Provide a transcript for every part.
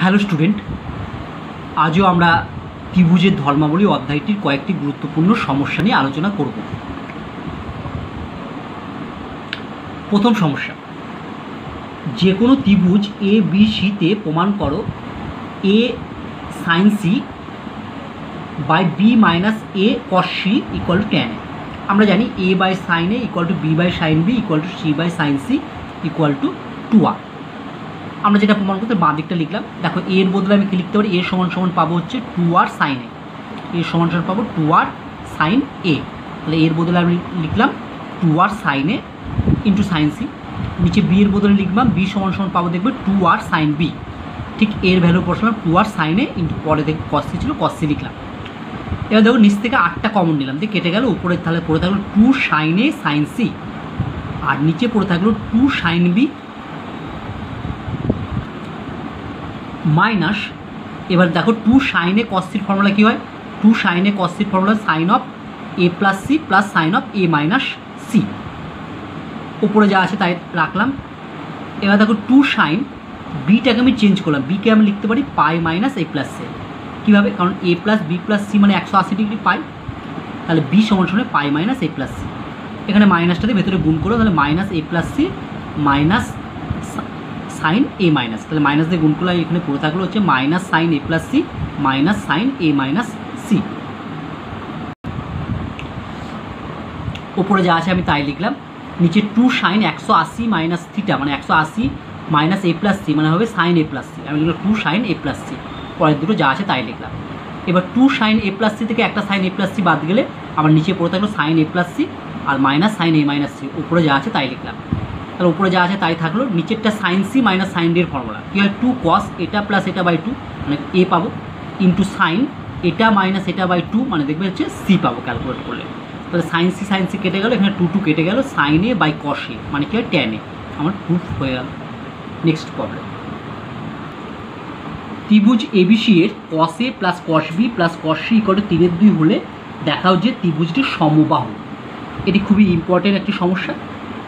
Hello student, আজও আমরা ত্রিভুজের ধর্মাবলী অধ্যায়টির কয়েকটি গুরুত্বপূর্ণ সমস্যা নিয়ে আলোচনা করব। প্রথম সমস্যা, যে কোনো ত্রিভুজ এ বি সিতে প্রমাণ করো A sine C by B minus A cos C equal to tan A. আমরা জানি A by sine A equal to B by sine B equal to C by sine C equal to 2r। আমরা যেটা প্রমাণ করতে বাঁ দিকটা লিখলাম, দেখো এর বদলে আমি কি লিখতে পারি, এ সমান সমান পাবো হচ্ছে 2r সাইন এ, এ সমান সমান পাবো 2r সাইন এ। তাহলে এর বদলে আমি লিখলাম 2r সাইন এ ইন্টু সাইন সি। নিচে বি এর বদলে লিখলাম বি সমান সমান পাবো দেখবে 2r সাইন বি। ঠিক এর ভ্যালু বসালাম 2r সাইন এ ইন্টু পরে দেখো কস সি ছিল, কস সি লিখলাম। এবার দেখো নিচ থেকে 8টা কমন নিলাম, দিয়ে কেটে গেল, উপরে তাহলে পড়ে থাকলো 2 সাইন এ সাইন সি, আর নিচে পড়ে থাকলো 2 সাইন বি মাইনাস, এবার দেখো 2 সাইন এ কস সির ফর্মুলা কী হয়, 2 সাইন এ কস সির formula sine of A plus C plus sine of A minus C. উপরে যা আছে তাই রাখলাম। এবার দেখো 2 সাইন বিটাকে আমি চেঞ্জ করলাম, বিকে আমি লিখতে পারি pi minus A plus C. কীভাবে, কারণ এ প্লাস বি প্লাস সি মানে 180 ডিগ্রি পাই, তাহলে বি সমান সমান পাই মাইনাস এ প্লাস সি। এখানে মাইনাসটাতে ভেতরে গুণ করো, তাহলে minus A plus C minus sine A minus, তাহলে মাইনাস দিয়ে গুণ করলে এখানে পড়ে থাকলো হচ্ছে minus sine A plus C minus sine A minus C. ওপরে যা আছে আমি তাই লিখলাম। নিচে 2 সাইন 180 মাইনাস থিটা মানে 180 মাইনাস এ প্লাস সি মানে হবে সাইন এ প্লাস সি, আমি লিখলাম 2 সাইন এ প্লাস সি। পরের দুটো যা আছে তাই লিখলাম। এবার 2 সাইন এ প্লাস সি থেকে একটা সাইন এ প্লাস সি বাদ গেলে আমার নিচে পড়ে থাকলো sign A plus C R minus sine A minus C. উপরে যা আছে তাই লিখলাম। তাহলে উপরে যা আছে তাই থাকলো। নিচেরটা sine C minus sine D এর ফর্মুলা কী হয়, 2 কস এটা প্লাস এটা বাই 2 মানে এ পাবো ইন্টু সাইন এটা মাইনাস এটা বাই 2 মানে দেখবে হচ্ছে সি পাবো ক্যালকুলেট করলে। তাহলে সাইন সি কেটে গেল, এখানে 2 কেটে গেল, সাইন এ বাই কস এ মানে কী হয় ট্যান এ। আমার প্রুফ হয়ে গেল। নেক্সট প্রবলেম, ত্রিভুজ এবিসি এর cos A plus cos B plus cos C equal to 3/2 হলে দেখাও যে ত্রিভুজটি সমবাহু। এটি খুবই ইম্পর্টেন্ট একটি সমস্যা।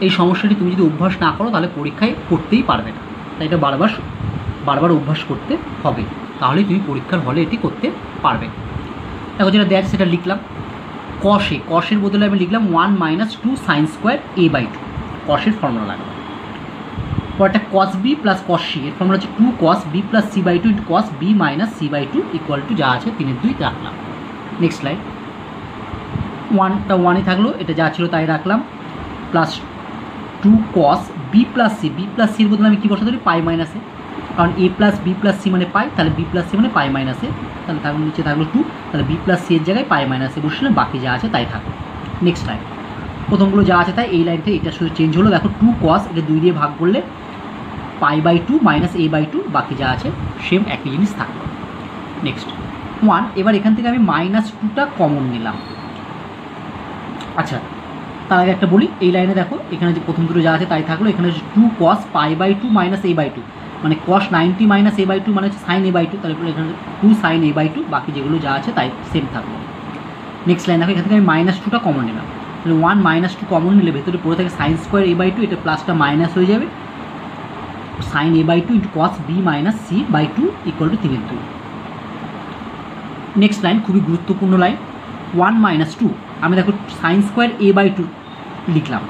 এই সমস্যাটি তুমি যদি অভ্যাস না করো তাহলে পরীক্ষায় করতেই পারবে না, তাই এটা বারবার অভ্যাস করতে হবে, তাহলেই তুমি পরীক্ষার হলে এটি করতে পারবে। দেখো যেটা দেখ সেটা লিখলাম। কসের বদলে আমি লিখলাম 1 minus 2 sine square A by 2, কসের ফর্মুলা লাগবে। পরটা cos B plus cos C, এর ফর্মুলা হচ্ছে 2 cos B plus C by 2 into cos B minus C by 2 equal to যা আছে 3/2 রাখলাম। নেক্সট লাইন, 1টা 1ই থাকলো, এটা যা ছিল তাই রাখলাম, প্লাস 2 কস বি প্লাস সির বদলে আমি কী বসাতে পারি, পাই মাইনাসে, কারণ এ প্লাস বি প্লাস সি মানে পাই, তাহলে বি প্লাস সি মানে পাই মাইনাসে, তাহলে থাকলো নিচে থাকলো 2, তাহলে বি প্লাস সি এর জায়গায় পাই মাইনাসে বসলে বাকি যা আছে তাই থাকলো। নেক্সট লাইন, প্রথমগুলো যা আছে তাই, এই লাইন থেকে এটা শুধু চেঞ্জ হলো। দেখো 2 কস এটা 2 দিয়ে ভাগ করলে পাই বাই 2 মাইনাস এ বাই 2, বাকি যা আছে সেম একই জিনিস থাকলো। নেক্সট 1, এবার এখান থেকে আমি মাইনাস 2টা কমন নিলাম। আচ্ছা, তার আগে একটা বলি, এই লাইনে দেখো এখানে যে প্রথম দুটো যা আছে তাই থাকলো, এখানে 2 cos pi by 2 minus A by 2 মানে কস 90 মাইনাস এ বাই 2 মানে হচ্ছে সাইন এ বাই 2, তাহলে এখানে 2 সাইন এ বাই 2, বাকি যেগুলো যা আছে তাই সেম থাকলো। নেক্সট লাইন দেখো, এখান থেকে আমি মাইনাস 2টা কমন নিলাম, তাহলে 1 মাইনাস 2 কমন নিলে ভেতরে পড়ে থাকে সাইন স্কোয়ার এ বাই 2, এটা প্লাসটা মাইনাস হয়ে যাবে, sine a by 2 into cos B minus C by 2 equal to 3/2। Next line খুবই গুরুত্বপূর্ণ লাইন, 1 মাইনাস 2, আমি দেখো সাইন স্কোয়ার এ বাই 2 লিখলাম,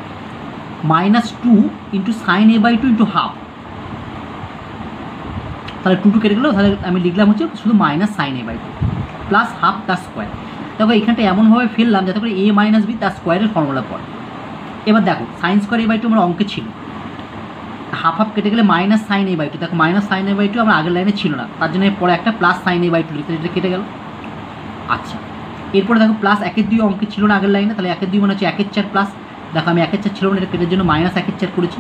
minus 2 into sine a by 2 into half, তাহলে 2 কেটে গেলো, তাহলে আমি লিখলাম হচ্ছে শুধু minus sine a by 2 plus half তার স্কোয়ার। দেখো এখানটা এমনভাবে ফেললাম যাতে করে এ মাইনাস বি তার স্কোয়ারের ফর্মুলা পড়ে। এবার দেখো সাইন স্কোয়ার এ বাই 2 আমার অঙ্কে ছিল, হাফ হাফ কেটে গেলে মাইনাস সাইন এ বাই 2, দেখো মাইনাস সাইন এ বাই 2 আমার আগের লাইনে ছিল না, তার জন্য পরে একটা প্লাস সাইন এ বাই 2 লিখতে, যেটা কেটে গেল। আচ্ছা, এরপরে দেখো প্লাস 1/2 অঙ্কে ছিল না আগের লাইনে, তাহলে 1/2 মানে হচ্ছে 1/4 প্লাস, দেখো আমি 1/4 ছিল না, এটা কেটের জন্য মাইনাস 1/4 করেছি,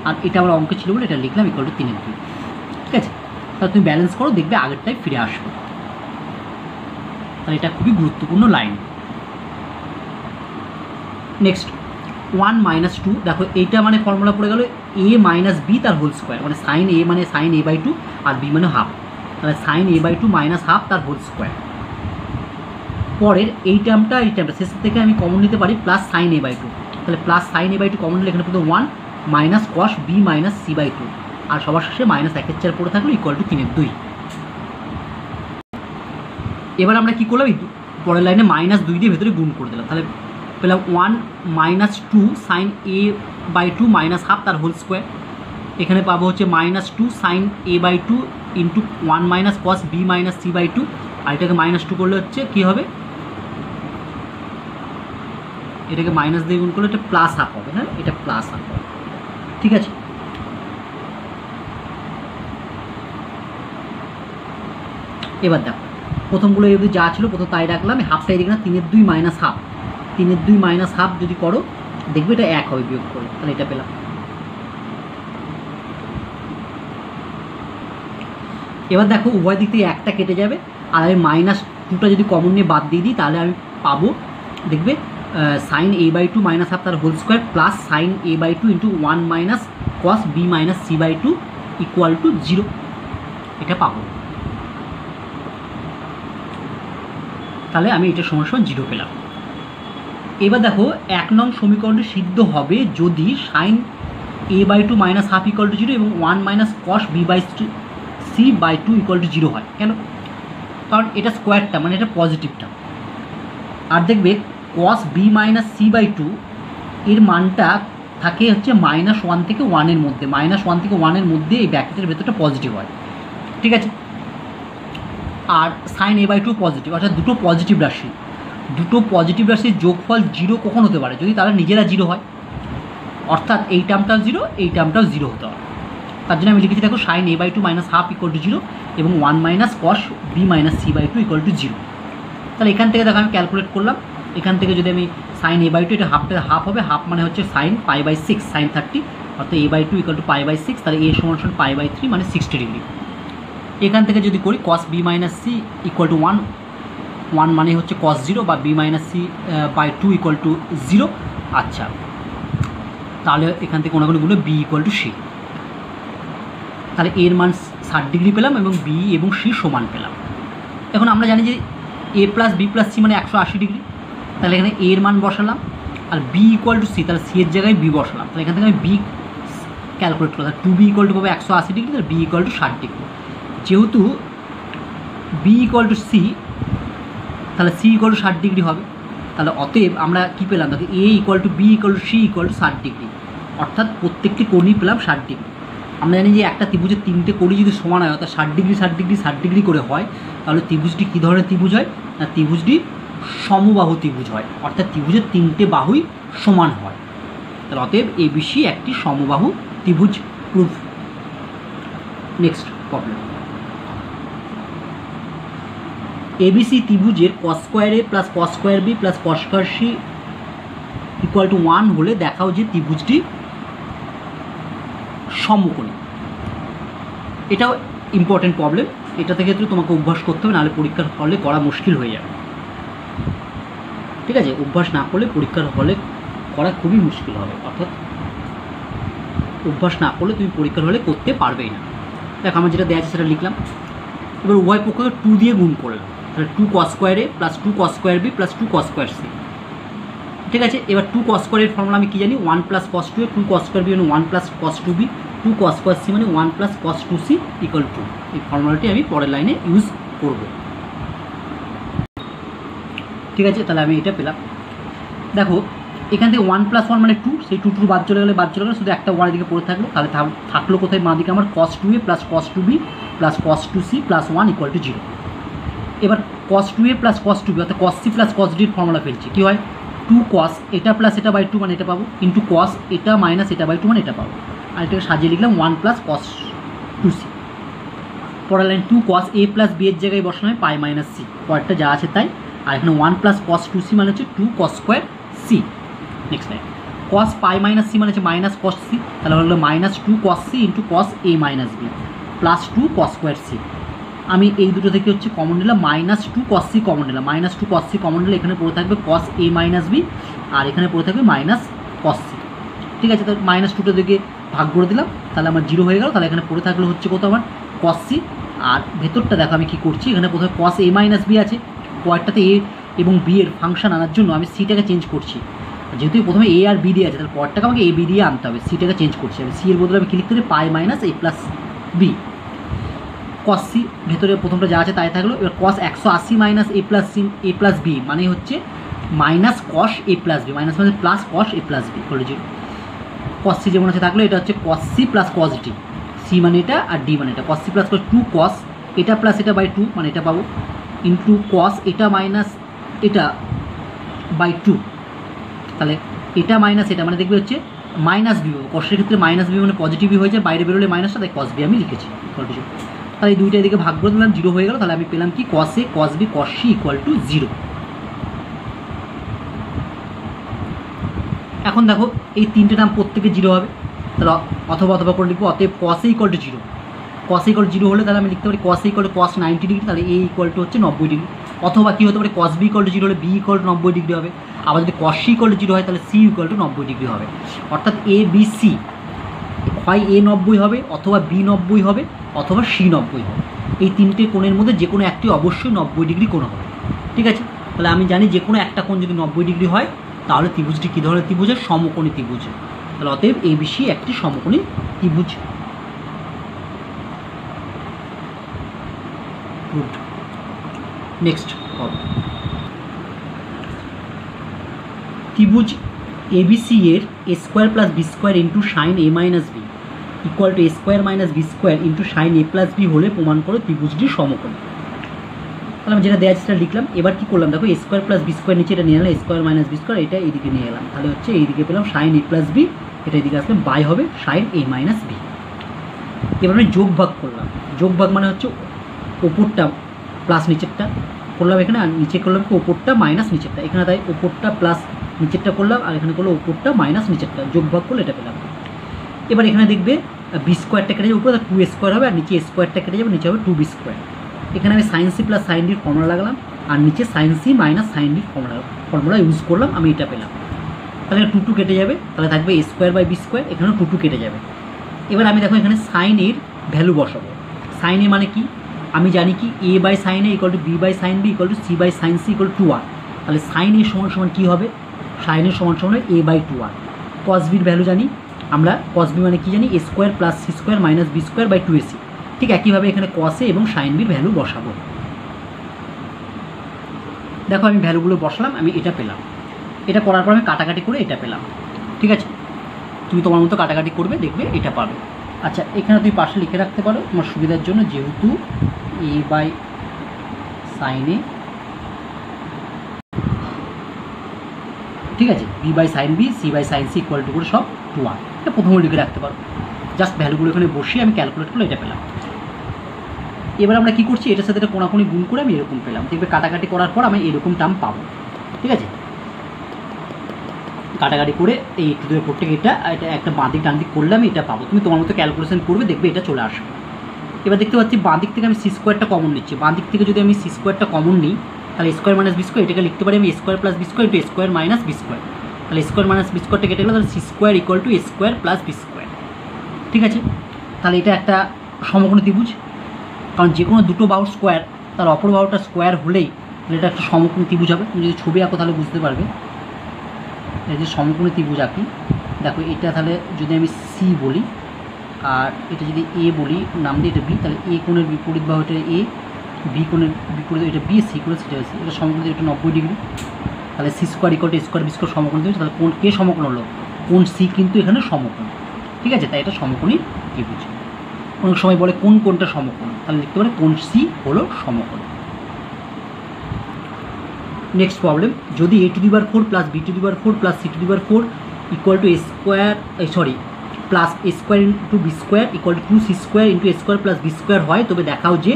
আর এটা আমার অঙ্কে ছিল বলে এটা লিখলাম ইকুয়াল টু 3/2। ঠিক আছে, তাহলে তুমি ব্যালেন্স করো, দেখবে আগেরটাই ফিরে আসবে। তাহলে এটা খুবই গুরুত্বপূর্ণ লাইন। নেক্সট 1 মাইনাস 2, দেখো এইটা মানে ফর্মুলা পড়ে গেল এ মাইনাস বি তার হোল স্কোয়ার, মানে সাইন এ মানে সাইন এ বাই 2 আর বি মানে হাফ, তাহলে sine a by 2 minus half তার হোল স্কোয়ার। পরের এই টার্মটা শেষের থেকে আমি কমন নিতে পারি প্লাস সাইন এ বাই 2, তাহলে plus sine a by 2 common নিলে এখানে পড়তো 1 minus cos B minus C by 2, আর সবার শেষে মাইনাস 1/4 পড়ে থাকলো ইকুয়াল টু 3/2। এবার আমরা কী করলাম, এই পরের লাইনে -2 দিয়ে ভেতরে গুণ করে দিলাম, তাহলে পেলাম 1 - 2 sin a/2 -1/2 তার হোল স্কোয়ার। এখানে পাবো হচ্ছে -2 sin a/2 into 1 - cos b - c/2, আর এটাকে -2 করলে হচ্ছে কী হবে, এটাকে মাইনাস দিয়ে গুণ করলে এটা +1/2 হবে। হ্যাঁ, এটা +1/2 হবে, ঠিক আছে। এবার দেখো প্রথমগুলো যদি যা ছিল প্রথম তাই রাখলাম, হাফটা এদিকে না, 3/2 - 1/2, 3/2 - 1/2 যদি করো দেখবে এটা 1 হবে বিয়োগ করে, তাহলে এটা পেলাম। এবার দেখো উভয় দিক থেকে একটা কেটে যাবে, আর আমি -2টা যদি কমন নিয়ে বাদ দিয়ে দিই তাহলে আমি পাবো, দেখবে sin a/2 -1/2 তার whole square plus sin a/2 into 1 - cos b - c/2 equal to 0, এটা পাবো। তাহলে আমি এটা সমান 0 পেলাম। এবার দেখো 1 নং সমীকরণটি সিদ্ধ হবে যদি sin a/2 -1/2 ইকুয়াল টু 0 এবং 1 - cos b/c/2 ইকুয়াল টু 0 হয়। কেন? কারণ এটা স্কোয়ারটা, মানে এটা পজিটিভটা। আর দেখবে cos b - c/2 এর মানটা থাকে হচ্ছে -1 থেকে 1 মধ্যে, -1 থেকে 1 মধ্যে এই ব্র্যাকেটের ভেতরটা পজিটিভ হয়, ঠিক আছে। আর sin a/2 পজিটিভ, অর্থাৎ দুটো পজিটিভ রাশির যোগফল 0 কখন হতে পারে, যদি তারা নিজেরা 0 হয়, অর্থাৎ এই টার্মটাও 0, এই টার্মটাও 0 হতে হবে। তার জন্য আমি লিখেছি দেখো sin a/2 -1/2 ইকুয়াল টু 0 এবং 1 - cos b - c/2 equal to 0। তাহলে এখান থেকে দেখো আমি ক্যালকুলেট করলাম, এখান থেকে যদি আমি sin a/2, এটা হাফ হবে, হাফ মানে হচ্ছে sin π/6 sin 30, অর্থাৎ a/2 ইকুয়াল টু π/6, তাহলে a সমান π/3 মানে 60 ডিগ্রি। এখান থেকে যদি করি cos b - c equal to 1 মানে হচ্ছে cos 0 বা b - c/2 ইকুয়াল টু 0। আচ্ছা, তাহলে এখান থেকে কোনগুলো b ইকুয়াল টু c, তাহলে এর মান 60 ডিগ্রি পেলাম এবং b এবং c সমান পেলাম। এখন আমরা জানি যে a + b + c মানে 180 ডিগ্রি, তাহলে এখানে a এর মান বসালাম, আর b ইকুয়াল টু c, তাহলে c এর জায়গায় b বসালাম, তাহলে এখান থেকে আমি b ক্যালকুলেট করলাম, 2b ইকুয়াল টু পাবো 180 ডিগ্রি, তাহলে b ইকুয়াল টু 60 ডিগ্রি। যেহেতু b ইকুয়াল টু c, তাহলে c ইকুয়াল টু 60 ডিগ্রি হবে, তাহলে অতএব আমরা কী পেলাম, দেখো a equal to b equal to c equal to 60 degree, অর্থাৎ প্রত্যেকটি কোণই পেলাম 60 ডিগ্রি। আমরা জানি যে একটা ত্রিভুজের 3টে কোণই যদি সমান হয়, অর্থাৎ 60 ডিগ্রি 60 ডিগ্রি 60 ডিগ্রি করে হয়, তাহলে ত্রিভুজটি কী ধরনের ত্রিভুজ হয় না, ত্রিভুজটি সমবাহু ত্রিভুজ হয়, অর্থাৎ ত্রিভুজের 3টে বাহুই সমান হয়। তাহলে অতএব ABC একটি সমবাহু ত্রিভুজ প্রুফ। নেক্সট প্রবলেম, ABC ত্রিভুজের cos² a plus cos² b plus cos² c equal to 1 হলে দেখাও যে ত্রিভুজটি সমকোণী। এটাও ইম্পর্টেন্ট প্রবলেম, এটা থেকে তোমাকে অভ্যাস করতে হবে, নাহলে পরীক্ষার হলে করা মুশকিল হয়ে যাবে, ঠিক আছে। অভ্যাস না করলে পরীক্ষার হলে করা খুবই মুশকিল হবে, অর্থাৎ অভ্যাস না করলে তুমি পরীক্ষার হলে করতে পারবেই না। দেখো আমার যেটা দেওয়া আছে সেটা লিখলাম, এবার উভয় পক্ষকে 2 দিয়ে গুণ করলাম, তাহলে 2 cos² a plus 2 cos² b plus 2 cos² c, ঠিক আছে। এবার 2 cos² এর ফর্মুলা আমি কী জানি, 1 + cos 2a, 2 cos² b মানে 1 + cos 2b, 2 cos² c মানে 1 + cos 2c ইকুয়াল টু, এই ফর্মুলাটি আমি পরের লাইনে ইউজ করব, ঠিক আছে। তাহলে আমি এটা পেলাম। দেখো এখান থেকে 1 + 1 মানে 2, সেই 2 বাদ চলে গেলে শুধু একটা 1 এদিকে পড়ে থাকলো, তাহলে থাকলো কোথায় বাঁ দিকে আমার cos 2a plus cos 2b plus cos 2c plus 1 equal to 0। এবার cos 2a plus cos 2b অর্থাৎ cos c plus cos d এর ফর্মুলা ফেলছি, কী হয় 2 cos এটা প্লাস এটা বাই 2 মানে এটা পাবো, ইন্টু cos এটা মাইনাস এটা বাই 2 মানে এটা পাবো, আর এটাকে সাজিয়ে লিখলাম 1 + cos 2c। পরের line 2 cos a plus b এর জায়গায় বসানো হয় পাই মাইনাস c, পরেরটা যা আছে তাই, আর এখানে 1 + cos 2c মানে হচ্ছে 2 cos² c। Next line cos পাই মাইনাস c মানে হচ্ছে মাইনাস cos c, তাহলে হলো -2 cos c into cos a minus b plus 2 cos² c। আমি এই দুটো থেকে হচ্ছে কমন নিলাম, -2 cos c কমন নিলাম, -2 cos c কমন নিলে এখানে পড়ে থাকবে cos a মাইনাস b, আর এখানে পড়ে থাকবে cos c, ঠিক আছে। তো -2টা দিকে ভাগ করে দিলাম, তাহলে আমার 0 হয়ে গেল, তাহলে এখানে পড়ে থাকলে হচ্ছে কত আমার cos c, আর ভেতরটা দেখো আমি কী করছি, এখানে প্রথমে cos a মাইনাস b আছে, পরেরটাতে a এবং b এর ফাংশন আনার জন্য আমি সিটাকে চেঞ্জ করছি, যেহেতু প্রথমে a আর b দিয়ে আছে, তাহলে পরেরটাকে আমাকে a b দিয়ে আনতে হবে, সিটাকে চেঞ্জ করছি, আমি সি এর বদলে আমি কি লিখতে পারি pi minus a plus b। Cos C ভেতরে প্রথমটা যা আছে তাই থাকলো। এবার cos 180 minus A plus B মানে হচ্ছে minus cos A plus B, minus মানে plus cos A plus B করে জিরো। কস সি যেমন আছে থাকলো, এটা হচ্ছে cos C plus cos D, C মানে এটা আর ডি মানে এটা, কস সি প্লাস কস 2 কস এটা প্লাস এটা বাই 2 মানে এটা পাবো, ইন্টু কস এটা মাইনাস এটা বাই 2, তাহলে এটা মাইনাস এটা মানে দেখবে হচ্ছে মাইনাস বি, কসের ক্ষেত্রে মাইনাস বি মানে পজিটিভই হয়ে যায়, বাইরে বেরোলে মাইনাসটা, তাই কস বি আমি লিখেছি ইকুয়াল টু 0। তাহলে এই দুইটা এদিকে ভাগ করে দিলাম, 0 হয়ে গেল। তাহলে আমি পেলাম কি cos A cos B cos C equal to 0। এখন দেখো এই তিনটে নাম প্রত্যেকে 0 হবে, তাহলে অথবা করে লিখবো অতএব cos A equal to 0। Cos A equal to 0 হলে তাহলে আমি লিখতে পারি cos A equal to cos 90 degree, তাহলে এ ইকুয়াল টু হচ্ছে 90 ডিগ্রি। অথবা কী হতে পারে কস বি ইকুয়াল টু 0 হলে বি ইকুয়াল টু 90 ডিগ্রি হবে। আবার যদি কস সি ইকুয়াল টু 0 হয় তাহলে সি ইকুয়াল টু 90 ডিগ্রি হবে। অর্থাৎ এ বি সি হয় এ 90 হবে, অথবা বি 90 হবে, অথবা সি 90 হবে। এই তিনটে কোণের মধ্যে যে কোনো একটি অবশ্যই 90 ডিগ্রি কোণ হবে। ঠিক আছে, তাহলে আমি জানি যে কোনো একটা কোণ যদি 90 ডিগ্রি হয় তাহলে ত্রিভুজটি কী ধরনের ত্রিভুজের? সমকোণী ত্রিভুজ। তাহলে অতএব এ বি সি একটি সমকোণী ত্রিভুজ। গুড। নেক্সট ত্রিভুজ এবিসি এর A square plus B square into sine A minus B equal to A square minus B square into sine A plus B হলে প্রমাণ করো ত্রিভুজটি সমকোণী। তাহলে আমি যেটা দেওয়া আছে সেটা লিখলাম। এবার কী করলাম দেখো, এ স্কোয়ার প্লাস বি স্কোয়ার নিচে এটা নিয়ে এলাম, এ স্কোয়ার মাইনাস বি স্কোয়ার এটা এইদিকে নিয়ে এলাম, তাহলে হচ্ছে এইদিকে পেলাম সাইন এ প্লাস বি, এটা এইদিকে আসলে বাই হবে সাইন এ মাইনাস বি। এবার আমি যোগ ভাগ করলাম, যোগ ভাগ মানে হচ্ছে ওপরটা প্লাস নিচেরটা করলাম এখানে, আর নিচে করলাম কি ওপরটা মাইনাস নিচেরটা এখানে, তাই ওপরটা প্লাস নিচেরটা করলাম, আর এখানে করলো ওপরটা মাইনাস নিচেরটা, যোগ ভাগ করলে এটা পেলাম। এবার এখানে দেখবে বি স্কোয়ারটা কেটে যাবে, উপরে 2 স্কোয়ার হবে, আর নিচে স্কোয়ারটা কেটে যাবে, নিচে হবে 2b স্কোয়ার। এখানে আমি সাইন সি প্লাস সাইন ডির ফর্মুলা লাগালাম, আর নিচে সাইন সি মাইনাস সাইন ডির ফর্মুলা ইউজ করলাম, আমি এটা পেলাম। তাহলে 2 কেটে যাবে, তাহলে থাকবে এ স্কোয়ার বাই বি স্কোয়ার, এখানেও 2 কেটে যাবে। এবার আমি দেখো এখানে সাইন এর ভ্যালু বসাবো। সাইন এ মানে কি আমি জানি কি A by sine A equal to B by sine B equal to C by sine C equal to 1। তাহলে সাইন এর সমান সমান কী হবে? সাইন এর সমান সমান এ বাই 2r। কস বির ভ্যালু জানি আমরা, কস বি মানে কি জানি A square plus C square minus B square by 2ac। ঠিক একইভাবে এখানে কস এ এবং সাইন বির ভ্যালু বসাবো। দেখো আমি ভ্যালুগুলো বসালাম, আমি এটা পেলাম। এটা করার পর আমি কাটাকাটি করে এটা পেলাম। ঠিক আছে, তুমি তোমার মতো কাটাকাটি করবে, দেখবে এটা পাবে। আচ্ছা, এখানে তুমি পাশে লিখে রাখতে পারো তোমার সুবিধার জন্য, যেহেতু এ বাই সাইন এ, ঠিক আছে, b by sine b, c by sine C equal to করে সব 2r, এটা প্রথমে লিখে রাখতে পারো। জাস্ট ভ্যালুগুলো এখানে বসিয়ে আমি ক্যালকুলেট করলে এটা পেলাম। এবার আমরা কী করছি, এটার সাথে এটা কোনাকুনি গুণ করে আমি এরকম পেলাম। দেখবে কাটাকাটি করার পর আমি এরকম টার্ম পাবো। ঠিক আছে, কাটাকাটি করে এই একটু দূরে পড়তে এটা একটা বাঁদিক ডান দিক করলে আমি এটা পাবো। তুমি তোমার মতো ক্যালকুলেশন করবে, দেখবে এটা চলে আসবে। এবার দেখতে পাচ্ছি বাঁ দিক থেকে আমি সি স্কোয়ারটা কমন নিচ্ছি। বাঁ দিক থেকে যদি আমি সি স্কোয়ারটা কমন নিই তাহলে স্কোয়ার মাইনাস বি স্কোয়ার, এটাকে লিখতে পারি আমি square plus B square into square minus B square. তাহলে স্কোয়ার মাইনাস বি স্কোয়ারটা কেটে গেলো, তাহলে c square equal to square plus B square. ঠিক আছে, তাহলে এটা একটা সমকোণী ত্রিভুজ, কারণ যে কোনো দুটো বাহুর স্কোয়ার তার অপর বাহুটা স্কোয়ার হলেই এটা একটা সমকোণী ত্রিভুজ হবে। তুমি যদি ছবি আঁকো তাহলে বুঝতে পারবে। এই যে সমকোণী ত্রিভুজ আঁকি, দেখো এটা তাহলে যদি আমি সি বলি আর এটা যদি এ বলি, নাম দিয়ে এটা বি, তাহলে এ কোণের বিপরীত বাহু এটা এ, বি কোণের বিপরীত এটা বি, সি কোণের সেটা সি, এটা সমকোণ, এটা 90 ডিগ্রি। তাহলে c square equal to square b square সমকোণ ত্রিভুজ। তাহলে কোণ কে সমকোণ হলো? কোণ সি কিন্তু এখানে সমকোণ। ঠিক আছে, তাই এটা সমকোণী ত্রিভুজ। অনেক সময় বলে কোন কোণটা সমকোণ, তাহলে লিখতে পারে কোণ সি হলো সমকোণ। নেক্সট প্রবলেম, যদি a to the power 4 plus b to the power 4 plus c to the power 4 equal to plus a square into B square equal to 2c square into a square plus B square হয়, তবে দেখাও যে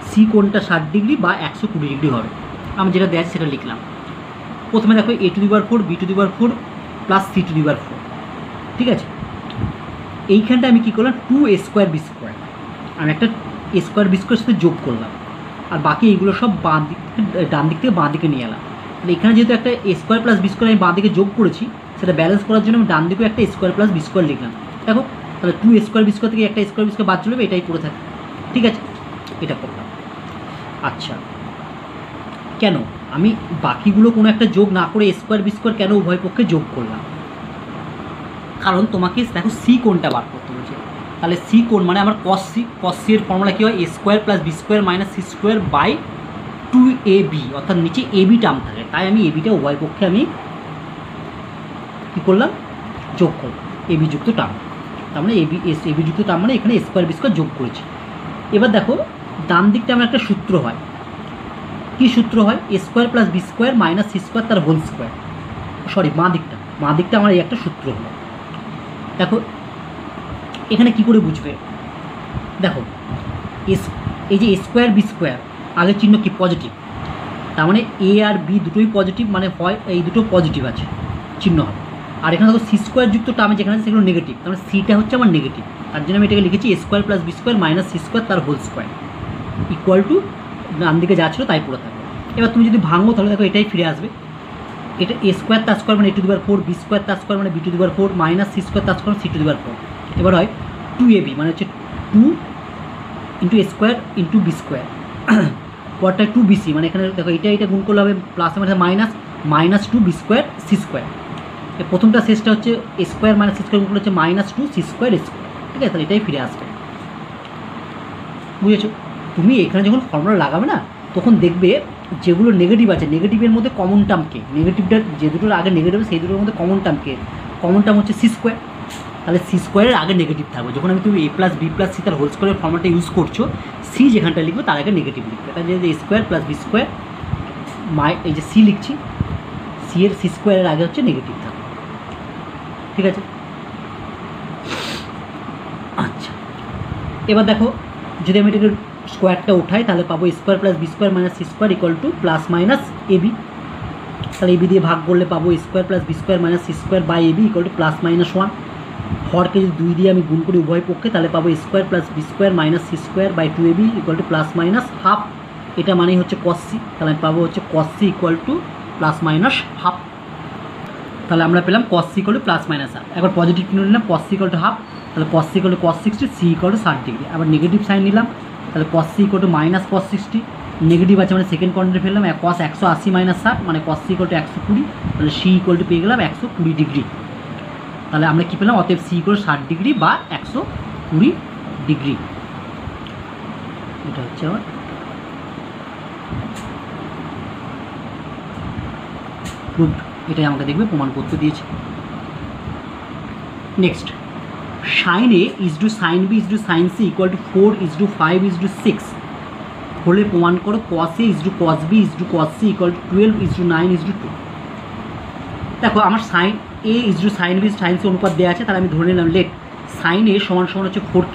C কোণটা 60 degree বা 120 degree হবে। আমি যেটা দেয় সেটা লিখলাম। প্রথমে দেখো a to the power 4 b to the power 4 plus c to the power 4। ঠিক আছে, এইখানটা আমি কী করলাম, 2a স্কোয়ার বি স্কোয়ার আমি একটা a স্কোয়ার বি স্কোয়ার সাথে যোগ করলাম, আর বাকি এইগুলো সব বাঁ দিক ডান দিক থেকে বাঁ দিকে নিয়ে এলাম। তাহলে এখানে যেহেতু একটা এ স্কোয়ার প্লাস বি স্কোয়ার আমি বাঁ দিকে যোগ করেছি, সেটা ব্যালেন্স করার জন্য আমি ডান দিকেও একটা স্কোয়ার প্লাস বি স্কোয়ার লিখলাম। দেখো তাহলে 2 স্কোয়ার বি স্কোয়ার থেকে একটা স্কোয়ার বি স্কোয়ার বাদ চলবে, এটাই পড়ে থাকে। ঠিক আছে, এটা করলাম। আচ্ছা, কেন আমি বাকিগুলো কোনো একটা যোগ না করে স্কোয়ার বি স্কোয়ার কেন উভয় পক্ষে যোগ করলাম? কারণ তোমাকে দেখো সি কোণটা বার করতে বলছে। তাহলে সি কোণ মানে আমার কস সি এর ফর্মুলা কী হয়, A square plus B square minus C square by 2ab, অর্থাৎ নিচে এবি টার্ম থাকে, তাই আমি এবিটা উভয় পক্ষে আমি কী করলাম, যোগ করলাম এবি যুক্ত টার্ম। তার মানে এবি যুক্ত টার্ম মানে এখানে স্কোয়ার বি স্কোয়ার যোগ করেছি। এবার দেখো ডান দিকটা আমার একটা সূত্র হয়, কী সূত্র হয়, A square plus B square minus C square তার হোল স্কোয়ার, সরি বাঁ দিকটা আমার এই একটা সূত্র হলো। দেখো এখানে কি করে বুঝবে, দেখো এই যে স্কোয়ার বি স্কোয়ার আগের চিহ্ন কি পজিটিভ, তার মানে এ আর বি দুটোই পজিটিভ, মানে হয় এই দুটো পজিটিভ আছে চিহ্ন হবে। আর এখানে দেখো সি স্কোয়ার যুক্ত টার্মে যেখানে আছে সেগুলো নেগেটিভ, তার মানে সিটা হচ্ছে আমার নেগেটিভ, তার জন্য আমি এটাকে লিখেছি A square plus B square minus C square তার হোল স্কোয়ার ইকুয়াল টু ডান দিকে যা ছিল তাই পড়ে থাকবে। এবার তুমি যদি ভাঙো তাহলে দেখো এটাই ফিরে আসবে, এটা এ স্কোয়ার তার স্কোয়ার মানে A to the power 4, B square তার স্কোয়ার মানে B to the power 4 minus C square তার square C to the power 4। এবার হয় 2ab মানে হচ্ছে 2 into A square into B square, পরটা 2bc মানে এখানে দেখো এটা গুণ করলে হবে প্লাস মানে minus 2 b square c square. প্রথমটা শেষটা হচ্ছে a square minus C square গুণ করলে হচ্ছে মাইনাস 2 সি স্কোয়ার স্কোয়ার, ঠিক আছে, তাহলে এটাই ফিরে আসবে। বুঝেছো? তুমি এখানে যখন ফর্মুলা লাগাবে না তখন দেখবে যেগুলো নেগেটিভ আছে নেগেটিভের মধ্যে কমন টার্মকে, নেগেটিভটা যে দুটোর আগে নেগেটিভ সেই দুটোর মধ্যে কমন টার্ম হচ্ছে সি স্কোয়ার, তাহলে সি স্কোয়ারের আগে নেগেটিভ থাকবে। যখন আমি তুমি এ প্লাস বি প্লাস সি তার হোল স্কোয়ারের ফর্মুলাটা ইউজ করছো, সি যেখানটা লিখবে তার আগে নেগেটিভ লিখবে, তাই যে এ স্কোয়ার প্লাস বি স্কোয়ার এই যে সি লিখছি, সি এর সি স্কোয়ারের আগে হচ্ছে নেগেটিভ থাকবে, ঠিক আছে। আচ্ছা এবার দেখো যদি আমি এটাকে স্কোয়ারটা উঠাই তাহলে পাবো square plus B square minus C square equal to plus minus a b, তাহলে এবি দিয়ে ভাগ করলে পাবো square plus B square minus C square by a b equal to plus minus 1। হরকে যদি 2 দিয়ে আমি গুণ করি উভয় পক্ষে তাহলে পাবো square plus B square minus C square by 2ab equal to plus minus half, এটা মানেই হচ্ছে কস সি, তাহলে আমি পাবো হচ্ছে cos C equal to plus minus half. তাহলে আমরা পেলাম cos C equal to plus minus half. একবার পজিটিভ কিনে নিলাম cos C equal to half, তাহলে cos C equal to cos 60, C equal to 60 degree. আবার নেগেটিভ সাইন নিলাম, তাহলে cos C equal to minus cos 60, negative আছে মানে second কোয়াড্রেন্টে ফেললাম, কস 180 মাইনাস 60 মানে কস সি ইকুয়াল টু 120, তাহলে সি ইকুয়াল টু পেয়ে গেলাম 120 ডিগ্রি। তাহলে আমরা কী পেলাম, অতএব সি ইকুয়াল 60 ডিগ্রি বা 120 ডিগ্রি। এটা হচ্ছে আমার প্রুভড, এটাই আমাকে দেখবে প্রমাণ করতে দিয়েছে। Next, sine A is to sine B is to sine C equal to 4 is to 5 is to 6 হলে প্রমাণ করো cos A is to cos B is to cos C equal to 12 is to 9 is to 2। দেখো আমার sine A is to sine B sine C অনুপাত দেওয়া আছে, তাহলে আমি ধরে নিলাম লেট সাইন এ সমান সমান হচ্ছে 4k,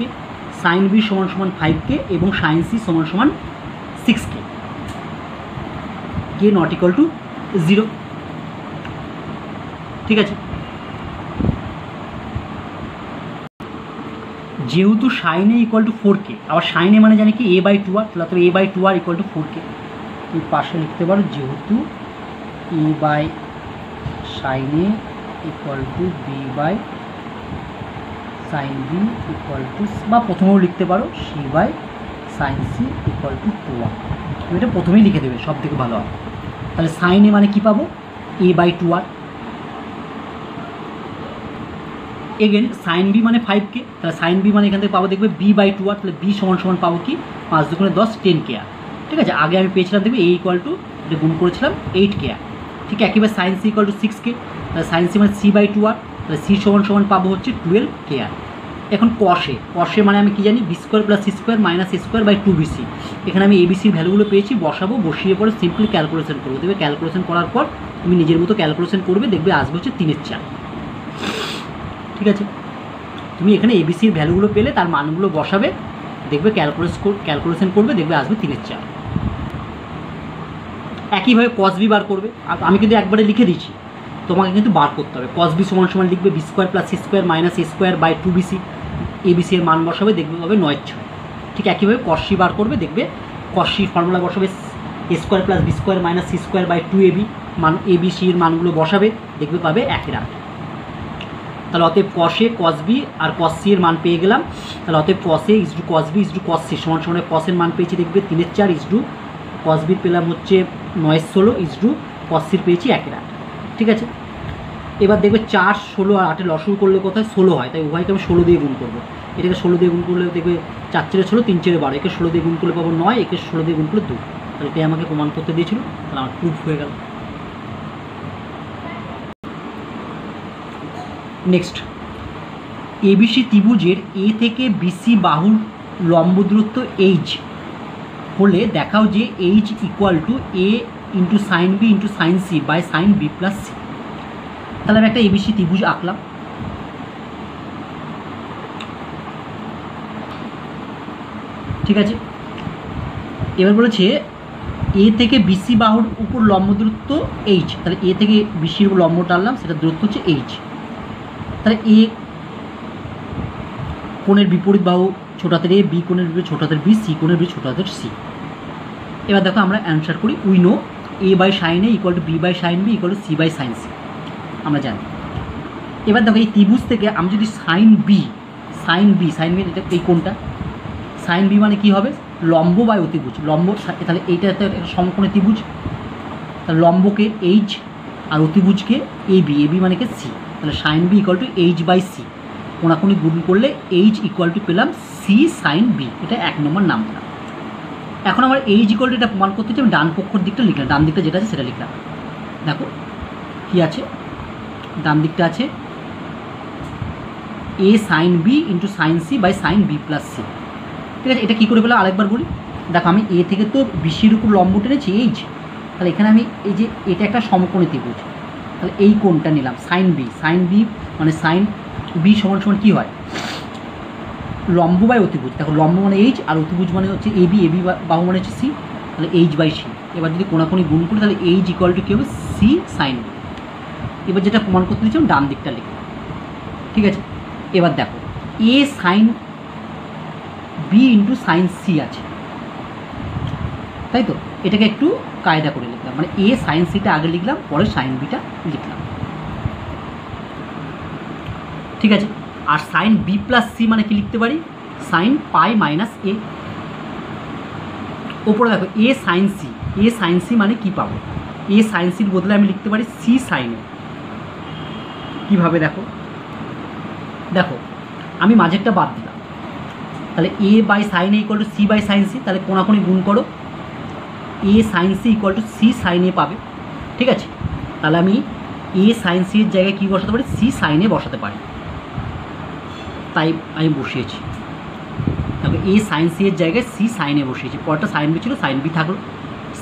সাইন বি সমান সমান 5k এবং সাইন সি সমান সমান 6k, K not equal to 0, ঠিক আছে। যেহেতু সাইন এ ইকুয়াল টু 4k, আবার সাইন এ মানে জানি কি a বাই 2r, তাহলে a by 2r equal to 4k, তুমি পাশে লিখতে পারো যেহেতু a by sine A equal to b by sine B equal to, বা প্রথমেও লিখতে পারো c by sine C equal to 2r, তুমি এটা প্রথমেই লিখে দেবে সব থেকে ভালো হবে। তাহলে সাইন এ মানে কি পাবো, a by 2r, again sine b মানে 5k, তাহলে সাইন বি মানে এখান থেকে পাবো দেখবে b বাই 2r, তাহলে b সমান সমান পাবো কি 5 দুগুণে 10 10k, ঠিক আছে। আগে আমি পেয়েছিলাম দেখবে a ইকুয়াল টু এটা গুণ করেছিলাম 8k, ঠিক একইভাবে sign C equal two 6k, তাহলে সাইন সি মানে c বাই 2r, তাহলে c সমান সমান পাবো হচ্ছে 12k। এখন কষে মানে আমি কি জানি b square plus C square minus a square by 2bc, এখানে আমি এবিসির ভ্যালুগুলো পেয়েছি, বসিয়ে পরে সিম্পলি ক্যালকুলেশন করবো, দেখবে ক্যালকুলেশন করার পর তুমি নিজের মতো ক্যালকুলেশন করবে, দেখবে আসবে হচ্ছে 3/4, ঠিক আছে। তুমি এখানে এবিসির ভ্যালুগুলো পেলে তার মানগুলো বসাবে, দেখবে ক্যালকুলেশন করবে, দেখবে আসবে 3/4। একইভাবে কস বি বার করবে, আমি কিন্তু একবারে লিখে দিচ্ছি, তোমাকে কিন্তু বার করতে হবে। কস বি সমান সমান লিখবে b square plus C square minus a square by 2bc, a b c এর মান বসাবে, দেখবে পাবে 9/6। ঠিক একইভাবে কস সি বার করবে, দেখবে কস সির ফর্মুলা বসাবে A square plus B square minus C square by 2ab, মান এবিসির মানগুলো বসাবে, দেখবে পাবে একই রাখবে। তাহলে অতএব কসে কস বি আর কস সি এর মান পেয়ে গেলাম, তাহলে অতএব কসে is to cos B is to cos C সমান সমান কসের মান পেয়েছি দেখবে 3/4 ইজ টু কস বির পেলাম হচ্ছে 9/16 ইজ টু কস সির পেয়েছি 1/8, ঠিক আছে। এবার দেখবে 4, 16 আর 8 লসগু করলে কোথায় 16 হয়, তাই উভয়কে আমি 16 দিয়ে গুণ করবো। এটাকে 16 দিয়ে গুণ করলে দেখবে 4 4 16, 3 4 12, একে 16 দিয়ে গুণ করলে পাবো 9, একে 16 দিয়ে গুণ করলে 2। তাহলে এটাই আমাকে প্রমাণ করতে দিয়েছিল, তাহলে আমার প্রুফ হয়ে গেল। নেক্সট, এবিসি ত্রিভুজের এ থেকে বিসি বাহুর লম্ব দূরত্ব এইচ হলে দেখাও যে h equal to a into sine B into sine C by sine B plus c. তাহলে আমি একটা এবিসি ত্রিভুজ আঁকলাম। ঠিক আছে, এবার বলেছে এ থেকে বিসি বাহুর উপর লম্ব দূরত্ব এইচ, তাহলে এ থেকে বিসির উপর লম্ব টানলাম, সেটা দূরত্ব হচ্ছে এইচ। তাহলে এ কোণের বিপরীত বাহু ছোট হাতের এ, বি কোণের বিপরীত ছোট হাতের বি, সি কোণের বিপরীত ছোট হাতের সি। এবার দেখো আমরা অ্যান্সার করি, we know a by sine A equal to B by sine B equal to C by sine c, আমরা জানি। এবার দেখো এই ত্রিভুজ থেকে আমি যদি সাইন বি এটা এই কোণটা, সাইন বি মানে কী হবে, লম্ব বাই অতিভুজ, লম্ব, তাহলে এইটা একটা সমকোণী ত্রিভুজ, তাহলে লম্বকে এইচ আর অতিভুজকে এ বি মানে কি সি, তাহলে sine B equal to H by C, কোণাকুণি গুণ করলে এইচ ইকুয়াল টু পেলাম সি সাইন বি, এটা 1 নম্বর নাম পেলাম। এখন আমার এইচ ইকুয়াল টু এটা প্রমাণ করতে হচ্ছে, আমি ডান পক্ষর দিকটা লিখলাম, ডান দিকটা যেটা আছে সেটা লিখলাম। দেখো কী আছে, ডান দিকটা আছে A sine B into sine C by sine B plus C. ঠিক আছে, এটা কী করে পেলাম আরেকবার বলি। দেখো আমি এ থেকে তো বিসির উপর লম্ব টেনেছি এইচ, তাহলে এখানে আমি এই যে এটা একটা সমকোণী ত্রিভুজ, তাহলে এই কোণটা নিলাম সাইন বি মানে সাইন বি সমান সমান কী হয়, লম্ব বাই অতিভুজ। দেখো লম্ব মানে এইচ আর অতিভুজ মানে হচ্ছে এ বি বাহু মানে হচ্ছে সি, তাহলে এইচ বাই সি। এবার যদি কোণাকুণি গুণ করি তাহলে এইচ ইকুয়াল টু কী হবে, সি সাইন বি। এবার যেটা প্রমাণ করতে দিচ্ছি আমি ডান দিকটা লিখব। ঠিক আছে, এবার দেখো A sine B into sine C আছে, তাই তো, এটাকে একটু কায়দা করে লিখলাম, মানে এ সাইন সিটা আগে লিখলাম, পরে সাইন বিটা লিখলাম। ঠিক আছে, আর সাইন বি প্লাস সি মানে কি লিখতে পারি, সাইন পাই মাইনাস এ। ওপরে দেখো এ সাইন সি মানে কি পাবো, এ সাইন সির বদলে আমি লিখতে পারি সি সাইন এ। কীভাবে দেখো, দেখো আমি মাঝেরটা বাদ দিলাম, তাহলে A by sine A equal to C by sine C, তাহলে কোণাকুণি গুণ করো, A sine C equal to C sine A পাবে। ঠিক আছে, তাহলে আমি এ সাইন সি এর জায়গায় কী বসাতে পারি, সি সাইন এ বসাতে পারি, তাই আমি বসিয়েছি। তারপরে এ সাইন সি এর জায়গায় সি সাইন এ বসিয়েছি, পরটা সাইন বি ছিল, সাইন বি থাকলো,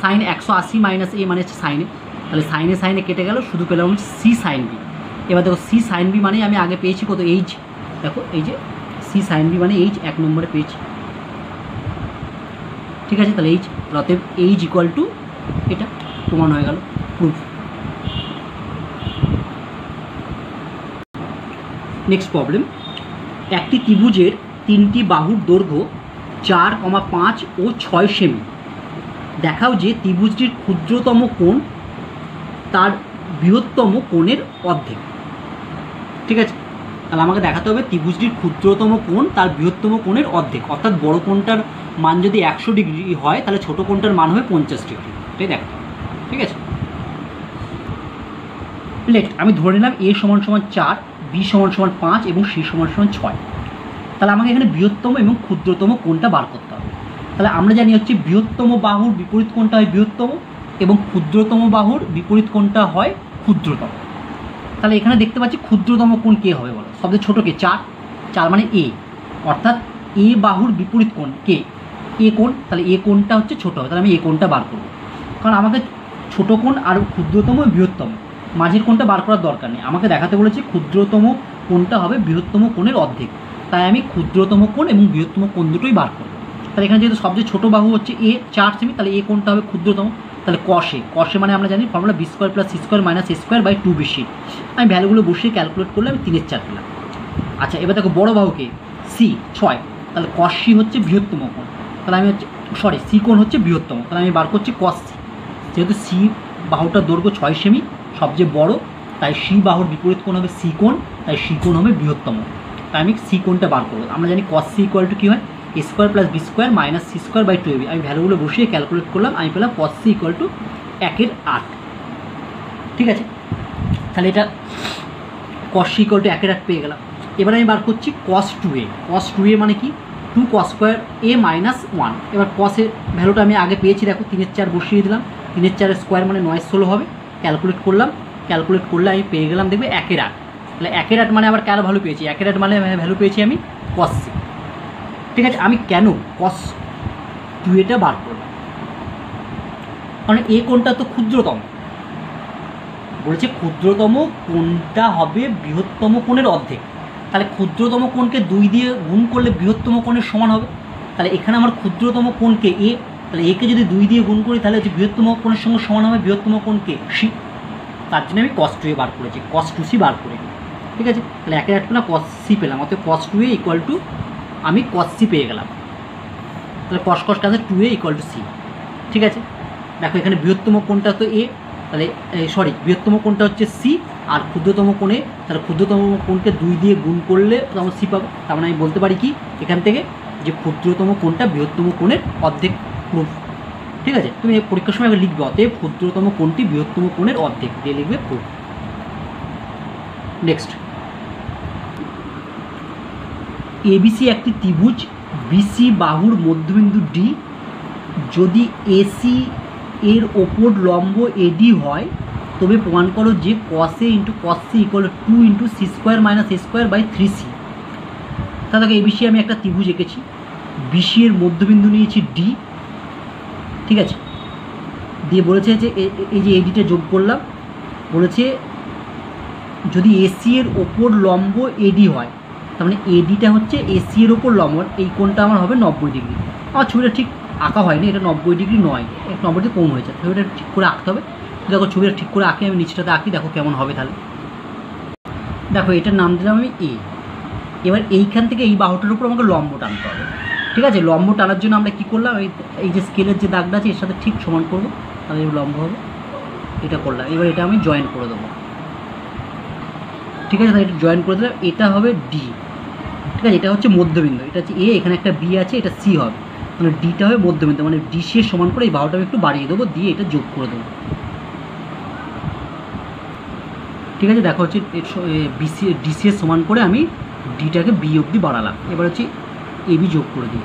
সাইন 180 মাইনাস এ মানে হচ্ছে সাইন এ, তাহলে সাইনে কেটে গেল, শুধু পেলাম হচ্ছে সি সাইন বি। এবার দেখো সি সাইন বি মানে আমি আগে পেয়েছি কত, এইচ, দেখো এই যে সি সাইন বি মানে এইচ 1 নম্বরে পেয়েছি। ঠিক আছে, তাহলে এইচ, অতএব এইচ ইকুয়াল টু এটা প্রমাণ হয়ে গেল, প্রুফ। নেক্সট প্রবলেম, একটি ত্রিভুজের 3টি বাহুর দৈর্ঘ্য 4, 5 ও 6 সেমি। দেখাও যে ত্রিভুজটির ক্ষুদ্রতম কোণ তার বৃহত্তম কোণের অর্ধেক। ঠিক আছে, তাহলে আমাকে দেখাতে হবে ত্রিভুজটির ক্ষুদ্রতম কোণ তার বৃহত্তম কোণের অর্ধেক, অর্থাৎ বড় কোণটার মান যদি 100 ডিগ্রি হয় তাহলে ছোটো কোণটার মান হবে 50 ডিগ্রি, এটাই দেখো। ঠিক আছে, লেট আমি ধরে নিলাম এ সমান সমান 4, বি সমান সমান 5 এবং সি সমান সমান 6। তাহলে আমাকে এখানে বৃহত্তম এবং ক্ষুদ্রতম কোণটা বার করতে হবে। তাহলে আমরা জানি হচ্ছে বৃহত্তম বাহুর বিপরীত কোণটা হয় বৃহত্তম এবং ক্ষুদ্রতম বাহুর বিপরীত কোণটা হয় ক্ষুদ্রতম। তাহলে এখানে দেখতে পাচ্ছি ক্ষুদ্রতম কোণ কে হবে বলো, সবচেয়ে ছোটো কে, 4 মানে এ, অর্থাৎ এ বাহুর বিপরীত কোণ কে, এ কোণ, তাহলে এ কোণটা হচ্ছে ছোটো হবে, তাহলে আমি এ কোণটা বার করবো, কারণ আমাকে ছোটো কোণ আর ক্ষুদ্রতম বৃহত্তম মাঝের কোণটা বার করার দরকার নেই, আমাকে দেখাতে বলেছে ক্ষুদ্রতম কোণটা হবে বৃহত্তম কোণের অর্ধেক, তাই আমি ক্ষুদ্রতম কোণ এবং বৃহত্তম কোণ দুটোই বার করবো। তাহলে এখানে যেহেতু সবচেয়ে ছোটো বাহু হচ্ছে এ 4 সেমি, তাহলে এ কোণটা হবে ক্ষুদ্রতম, তাহলে কষে মানে আমরা জানি formula b square plus C square minus a square by 2 বেশি। আমি ভ্যালুগুলো বসিয়ে ক্যালকুলেট করলে আমি 3/4 পেলাম। আচ্ছা, এবার দেখো বড় বাহুকে সি 6, তাহলে কস সি হচ্ছে বৃহত্তম কোণ, তাহলে আমি হচ্ছে সি কোণ হচ্ছে বৃহত্তম, তাহলে আমি বার করছি কস সি। যেহেতু সি বাহুটার দৈর্ঘ্য 6 সেমি, সবচেয়ে বড়, তাই সি বাহুর বিপরীত কোণ হবে সি কোণ, তাই সি কোণ হবে বৃহত্তম, তাই আমি সি কোণটা বার করবো। আমরা জানি কস সি ইকুয়াল টু কী হয়, A square plus B square minus C square by 2ab। আমি ভ্যালুগুলো বসিয়ে ক্যালকুলেট করলাম, আমি পেলাম কস সি ইকুয়াল টু 1/8। ঠিক আছে, তাহলে এটা কস সি ইকুয়াল টু 1/8 পেয়ে গেলাম। এবার আমি বার করছি cos 2a। cos 2a মানে কি 2 cos স্কোয়ার a মাইনাস 1। এবার কসের ভ্যালুটা আমি আগে পেয়েছি, দেখো 3 4 বসিয়ে দিলাম, 3 4 স্কোয়ার মানে 9 16 হবে। ক্যালকুলেট করলাম, ক্যালকুলেট করলে আমি পেয়ে গেলাম দেখবে 1/8। তাহলে 1/8 মানে আবার কার ভ্যালু পেয়েছি? 1/8 মানে ভ্যালু পেয়েছি আমি cos c। ঠিক আছে, আমি কেন cos 2a বার করলাম? কারণ এ কোণটা তো ক্ষুদ্রতম, বলেছে ক্ষুদ্রতম কোণটা হবে বৃহত্তম কোণের অর্ধেক। তাহলে ক্ষুদ্রতম কোণকে 2 দিয়ে গুণ করলে বৃহত্তম কোণের সমান হবে। তাহলে এখানে আমার ক্ষুদ্রতম কোণকে এ, তাহলে একে যদি 2 দিয়ে গুণ করি তাহলে হচ্ছে বৃহত্তম কোণের সঙ্গে সমান হবে বৃহত্তম কোণকে সি। তার জন্য আমি cos 2a বার করেছি, cos 2c বার করে। ঠিক আছে, তাহলে 1/8 পেলাম, cos c পেলাম, অর্থাৎ cos 2a ইকুয়াল টু আমি cos c পেয়ে গেলাম। তাহলে cos cos কাছে 2a ইকুয়াল টু c। ঠিক আছে, দেখো এখানে বৃহত্তম কোণটা তো এ, তাহলে বৃহত্তম কোণটা হচ্ছে সি, আর ক্ষুদ্রতম কোণে তাহলে ক্ষুদ্রতম কোণকে 2 দিয়ে গুণ করলে আমরা সি পাবো। তার মানে আমি বলতে পারি কি এখান থেকে যে ক্ষুদ্রতম কোণটা বৃহত্তম কোণের অর্ধেক প্রুফ। ঠিক আছে, তুমি পরীক্ষার সময় আগে লিখবে অতএব ক্ষুদ্রতম কোণটি বৃহত্তম কোণের অর্ধেক দিয়ে লিখবে প্রুফ। নেক্সট, এবিসি একটি ত্রিভুজ, বিসি বাহুর মধ্যবিন্দু ডি, যদি এসি এর ওপর লম্ব এডি হয় তবে প্রমাণ করো যে cos a into cos c equal 2 into c square minus a square by 3c। তাহলে এবিসি আমি একটা ত্রিভুজ এঁকেছি, বিসি এর মধ্যবিন্দু নিয়েছি ডি। ঠিক আছে, দিয়ে বলেছে যে এই যে এডিটা যোগ করলাম, বলেছে যদি এসি এর ওপর লম্ব এডি হয়, তার মানে এডিটা হচ্ছে এসি এর ওপর লম্ব, এই কোণটা আমার হবে 90 ডিগ্রি। আমার ছবিটা ঠিক আঁকা হয়নি, এটা 90 ডিগ্রি নয়, 90 ডিগ্রি কম হয়েছে, ছবিটা ঠিক করে আঁকতে হবে। দেখো ছবিটা ঠিক করে আঁকি, আমি নিচটাতে আঁকি, দেখো কেমন হবে। তাহলে দেখো এটার নাম দিলাম আমি এ। এবার এইখান থেকে এই বাহুটার উপর আমাকে লম্ব টানতে হবে। ঠিক আছে, লম্ব টানার জন্য আমরা কী করলাম, এই যে স্কেলের যে দাগটা আছে এর সাথে ঠিক সমান করবো, তাহলে লম্ব হবে, এটা করলাম। এবার এটা আমি জয়েন করে দেবো। ঠিক আছে, তাহলে এটা জয়েন করে দিলাম, এটা হবে ডি। ঠিক আছে, এটা হচ্ছে মধ্যবিন্দু, এটা হচ্ছে এ, এখানে একটা বি আছে, এটা সি হবে, মানে ডিটা হবে মধ্যবিন্দু, মানে ডি সি এর সমান করে এই বাহুটা আমি একটু বাড়িয়ে দেবো, দিয়ে এটা যোগ করে দেবো। ঠিক আছে, দেখো হচ্ছে ডিসি এর সমান করে আমি ডিটাকে বি অবধি বাড়ালাম। এবার হচ্ছে এবি যোগ করে দিই।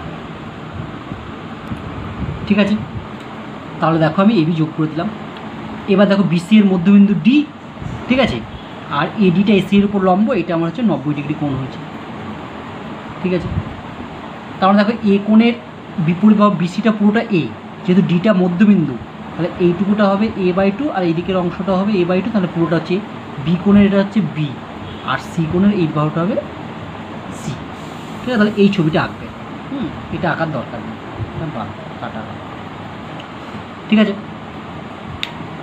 ঠিক আছে, তাহলে দেখো আমি এবি যোগ করে দিলাম। এবার দেখো বিসি এর মধ্যবিন্দু ডি, ঠিক আছে, আর এডিটা এসি এর উপর লম্ব, এটা আমার হচ্ছে 90 ডিগ্রি কোণ হয়েছে। ঠিক আছে, তাহলে দেখো এ কোণের বিপরীত বাহু বিসিটা পুরোটা এ, যেহেতু ডিটা মধ্যবিন্দু তাহলে এইটুকুটা হবে a/2 আর এইদিকের অংশটা হবে a/2, তাহলে পুরোটা হচ্ছে বি কোণের, এটা হচ্ছে বি, আর সি কোণের এই বাহুটা হবে সি। ঠিক আছে, তাহলে এই ছবিটা আঁকবে, এটা আঁকার দরকার নেই, কাটা। ঠিক আছে,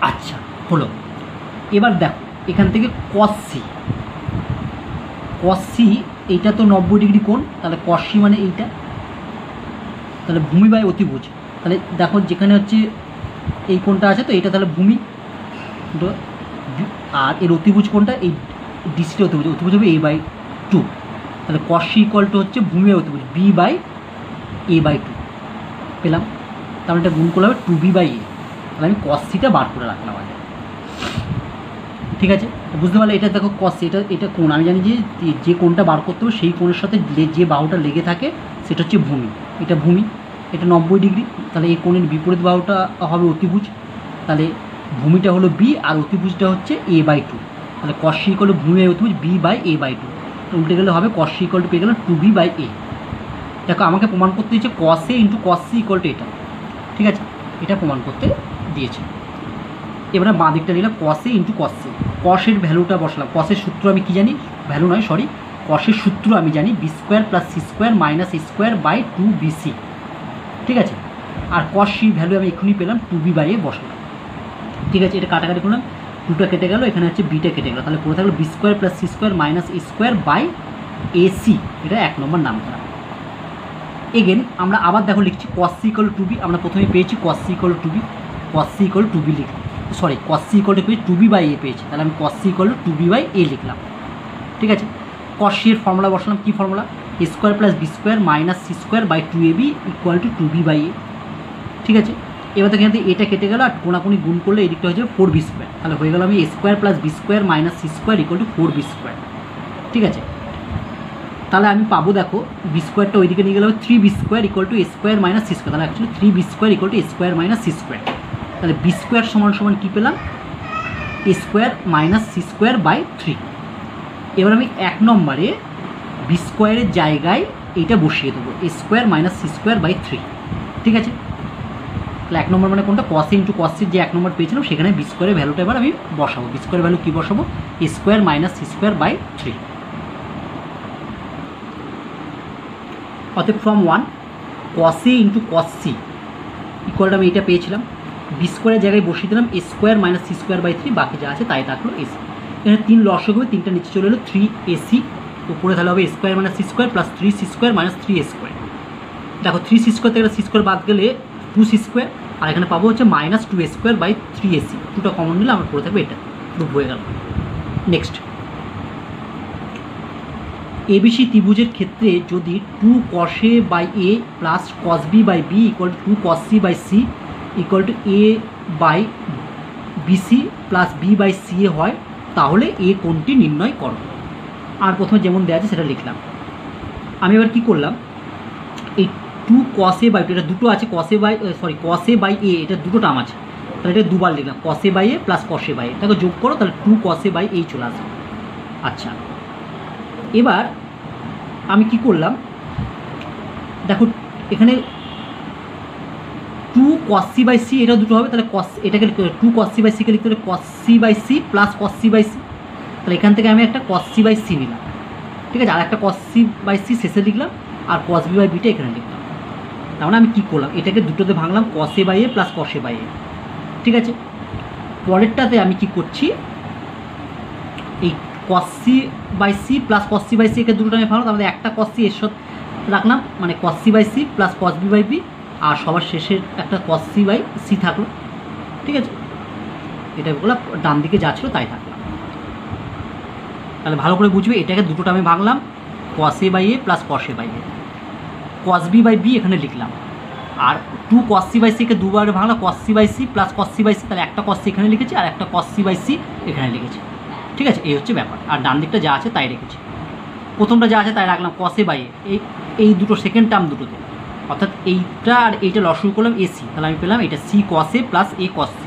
আচ্ছা হলো। এবার দেখো এখান থেকে cos c, এইটা তো 90 ডিগ্রি কোণ, তাহলে cos c মানে এইটা, তাহলে ভূমি বাই অতিভুজ। তাহলে দেখো যেখানে হচ্ছে এই কোণটা আছে তো এটা তাহলে ভূমি, আর এর অতিভুজ কোণটা এই ডিসিটা অতিভুজ হবে a/2। তাহলে cos c ইকুয়াল টু হচ্ছে ভূমি বাই অতিভুজ b/a/2 পেলাম। তাহলে এটা গুণ করলে হবে 2b/a। তাহলে আমি cos c টা বার করে রাখলাম আগে। ঠিক আছে, বুঝতে পারলে? এটা দেখো cos c, এটা কোণ, আমি জানি যে কোণটা বার করতে হবে সেই কোণের সাথে যে বাহুটা লেগে থাকে সেটা হচ্ছে ভূমি, এটা ভূমি, এটা 90 ডিগ্রি, তাহলে এই কোণের বিপরীত বাহুটা হবে অতিভুজ, তাহলে ভূমিটা হলো বি আর অতিভুজটা হচ্ছে a/2। তাহলে cos c ইকুয়াল টু ভূমি বাই অতিভুজ b/a/2, উল্টে গেলে হবে cos c ইকুয়াল টু পেয়ে গেলাম 2b/a। দেখো আমাকে প্রমাণ করতে দিয়েছে cos a into cos c equal to এটা। ঠিক আছে, এটা প্রমাণ করতে দিয়েছে। এবারে বাঁ দিকটা নিলাম cos a into cos c, cos এর ভ্যালুটা বসলাম। cos এর সূত্র আমি কি জানি, ভ্যালু নয় সরি, cos এর সূত্র আমি জানি b square plus C square minus a square by 2bc। ঠিক আছে, আর cos c ভ্যালু আমি এক্ষুনি পেলাম 2b/a বসলাম। ঠিক আছে, এটা কাটাকাটি করলাম, 2টা কেটে গেল, এখানে হচ্ছে বিটা কেটে গেল, তাহলে পড়ে থাকলো b square plus C square minus a square by ac। এটা 1 নম্বর নাম করা। এগেন আমরা আবার দেখো লিখছি cos c equal to 2b, আমরা প্রথমে পেয়েছি cos c equal to 2b, cos c equal to 2b লিখলাম, sorry cos c equal to পেয়েছি 2b/a পেয়েছি, তাহলে আমি cos c equal to 2b/a লিখলাম। ঠিক আছে, cos c এর ফর্মুলা বসালাম, কী formula, A square plus B square minus C square by 2ab equal to 2b/a। ঠিক আছে, এবার এখান থেকে এটা কেটে গেল, আর কোনাকুনি গুণ করলে এই দিকটা হয়ে যাবে 4b স্কোয়ার, তাহলে হয়ে গেল আমি A square plus B square minus C square equal to 4b square. ঠিক আছে, তাহলে আমি পাবো, দেখো বি স্কোয়ারটা ওইদিকে নিয়ে গেলে হবে 3b² = a² - c²। তাহলে অ্যাকচুয়ালি 3b² = a² - c²। তাহলে বি স্কোয়ার সমান সমান কী পেলাম, a² - c²/3। এবার আমি 1 নম্বরে বি স্কোয়ারের জায়গায় এইটা বসিয়ে দেবো, a² - c²/3। ঠিক আছে, তাহলে 1 নম্বর মানে কোনটা, cos a × cos c যে 1 নম্বর পেয়েছিলাম সেখানে বি স্কোয়ারের ভ্যালুটা এবার আমি বসাবো। বি স্কোয়ারের ভ্যালু কী বসাবো, a² - c²/3। অতএব from 1 cos a × cos c ইকুয়ালটা আমি এটা পেয়েছিলাম, বি স্কোয়ারের জায়গায় বসিয়ে দিলাম a² - c²/3, বাকি যা আছে তাই থাকলো ac। এখানে 3 লসক হবে, 3টা নিচে চলে এলো, 3ac উপরে তাহলে হবে a² - c² + 3c² - 3a²। দেখো 3c² থেকে c² বাদ গেলে 2c², আর এখানে পাবো হচ্ছে -2a²/3ac। 2টা কমন নিলে আমার পড়ে থাকবে এটা, প্রুফ হয়ে গেল। নেক্সট, এবিসি ত্রিভুজের ক্ষেত্রে যদি 2 cos a/a + cos b/b = 2 cos c/c = a/bc + b/ca হয়, তাহলে এ কোণটি নির্ণয় করো। আর প্রথমে যেমন দেওয়া আছে সেটা লিখলাম। আমি এবার কী করলাম, এই 2 cos a/2, এটা দুটো আছে, cos a/a এটা দুটো টার্ম আছে, তাহলে এটা দুবার লিখলাম, cos a/a + cos a/a, তাকে যোগ করো, তাহলে 2 cos a/a চলে আসবে। আচ্ছা, এবার আমি কি করলাম, দেখো এখানে 2 cos c/c এটা দুটো হবে, তাহলে এটাকে 2 cos c/c কে লিখতে হবে cos c/c + cos c/c। তাহলে এখান থেকে আমি একটা cos c/c নিলাম, ঠিক আছে, আর একটা cos c/c শেষে লিখলাম, আর cos b/bটা এখানে লিখলাম। তার মানে আমি কী করলাম, এটাকে দুটোতে ভাঙলাম, cos a/a + cos a/a। ঠিক আছে, পরেরটাতে আমি কি করছি, এই cos c/c + cos c/c কে দুটো আমি ভাঙলাম, তাহলে একটা cos c এর সাথে রাখলাম, মানে cos c/c + cos b/b, আর সবার শেষের একটা cos c/c থাকলো। ঠিক আছে, এটা বলে ডান দিকে যা ছিল তাই থাকলো। তাহলে ভালো করে বুঝবে, এটাকে দুটোটা আমি ভাঙলাম, cos a/a + cos a/a, cos b/b এখানে লিখলাম, আর 2 cos c/c কে দুবারে ভাঙলাম, cos c/c + cos c/c, তাহলে একটা cos c এখানে লিখেছি আর একটা cos c/c এখানে লিখেছি। ঠিক আছে, এই হচ্ছে ব্যাপার, আর ডান দিকটা যা আছে তাই রেখেছি। প্রথমটা যা আছে তাই রাখলাম, cos a/a, এই দুটো সেকেন্ড টার্ম দুটোতে, অর্থাৎ এইটা আর এইটা লসগু করলাম ac, তাহলে আমি পেলাম এটা c cos a + a cos c।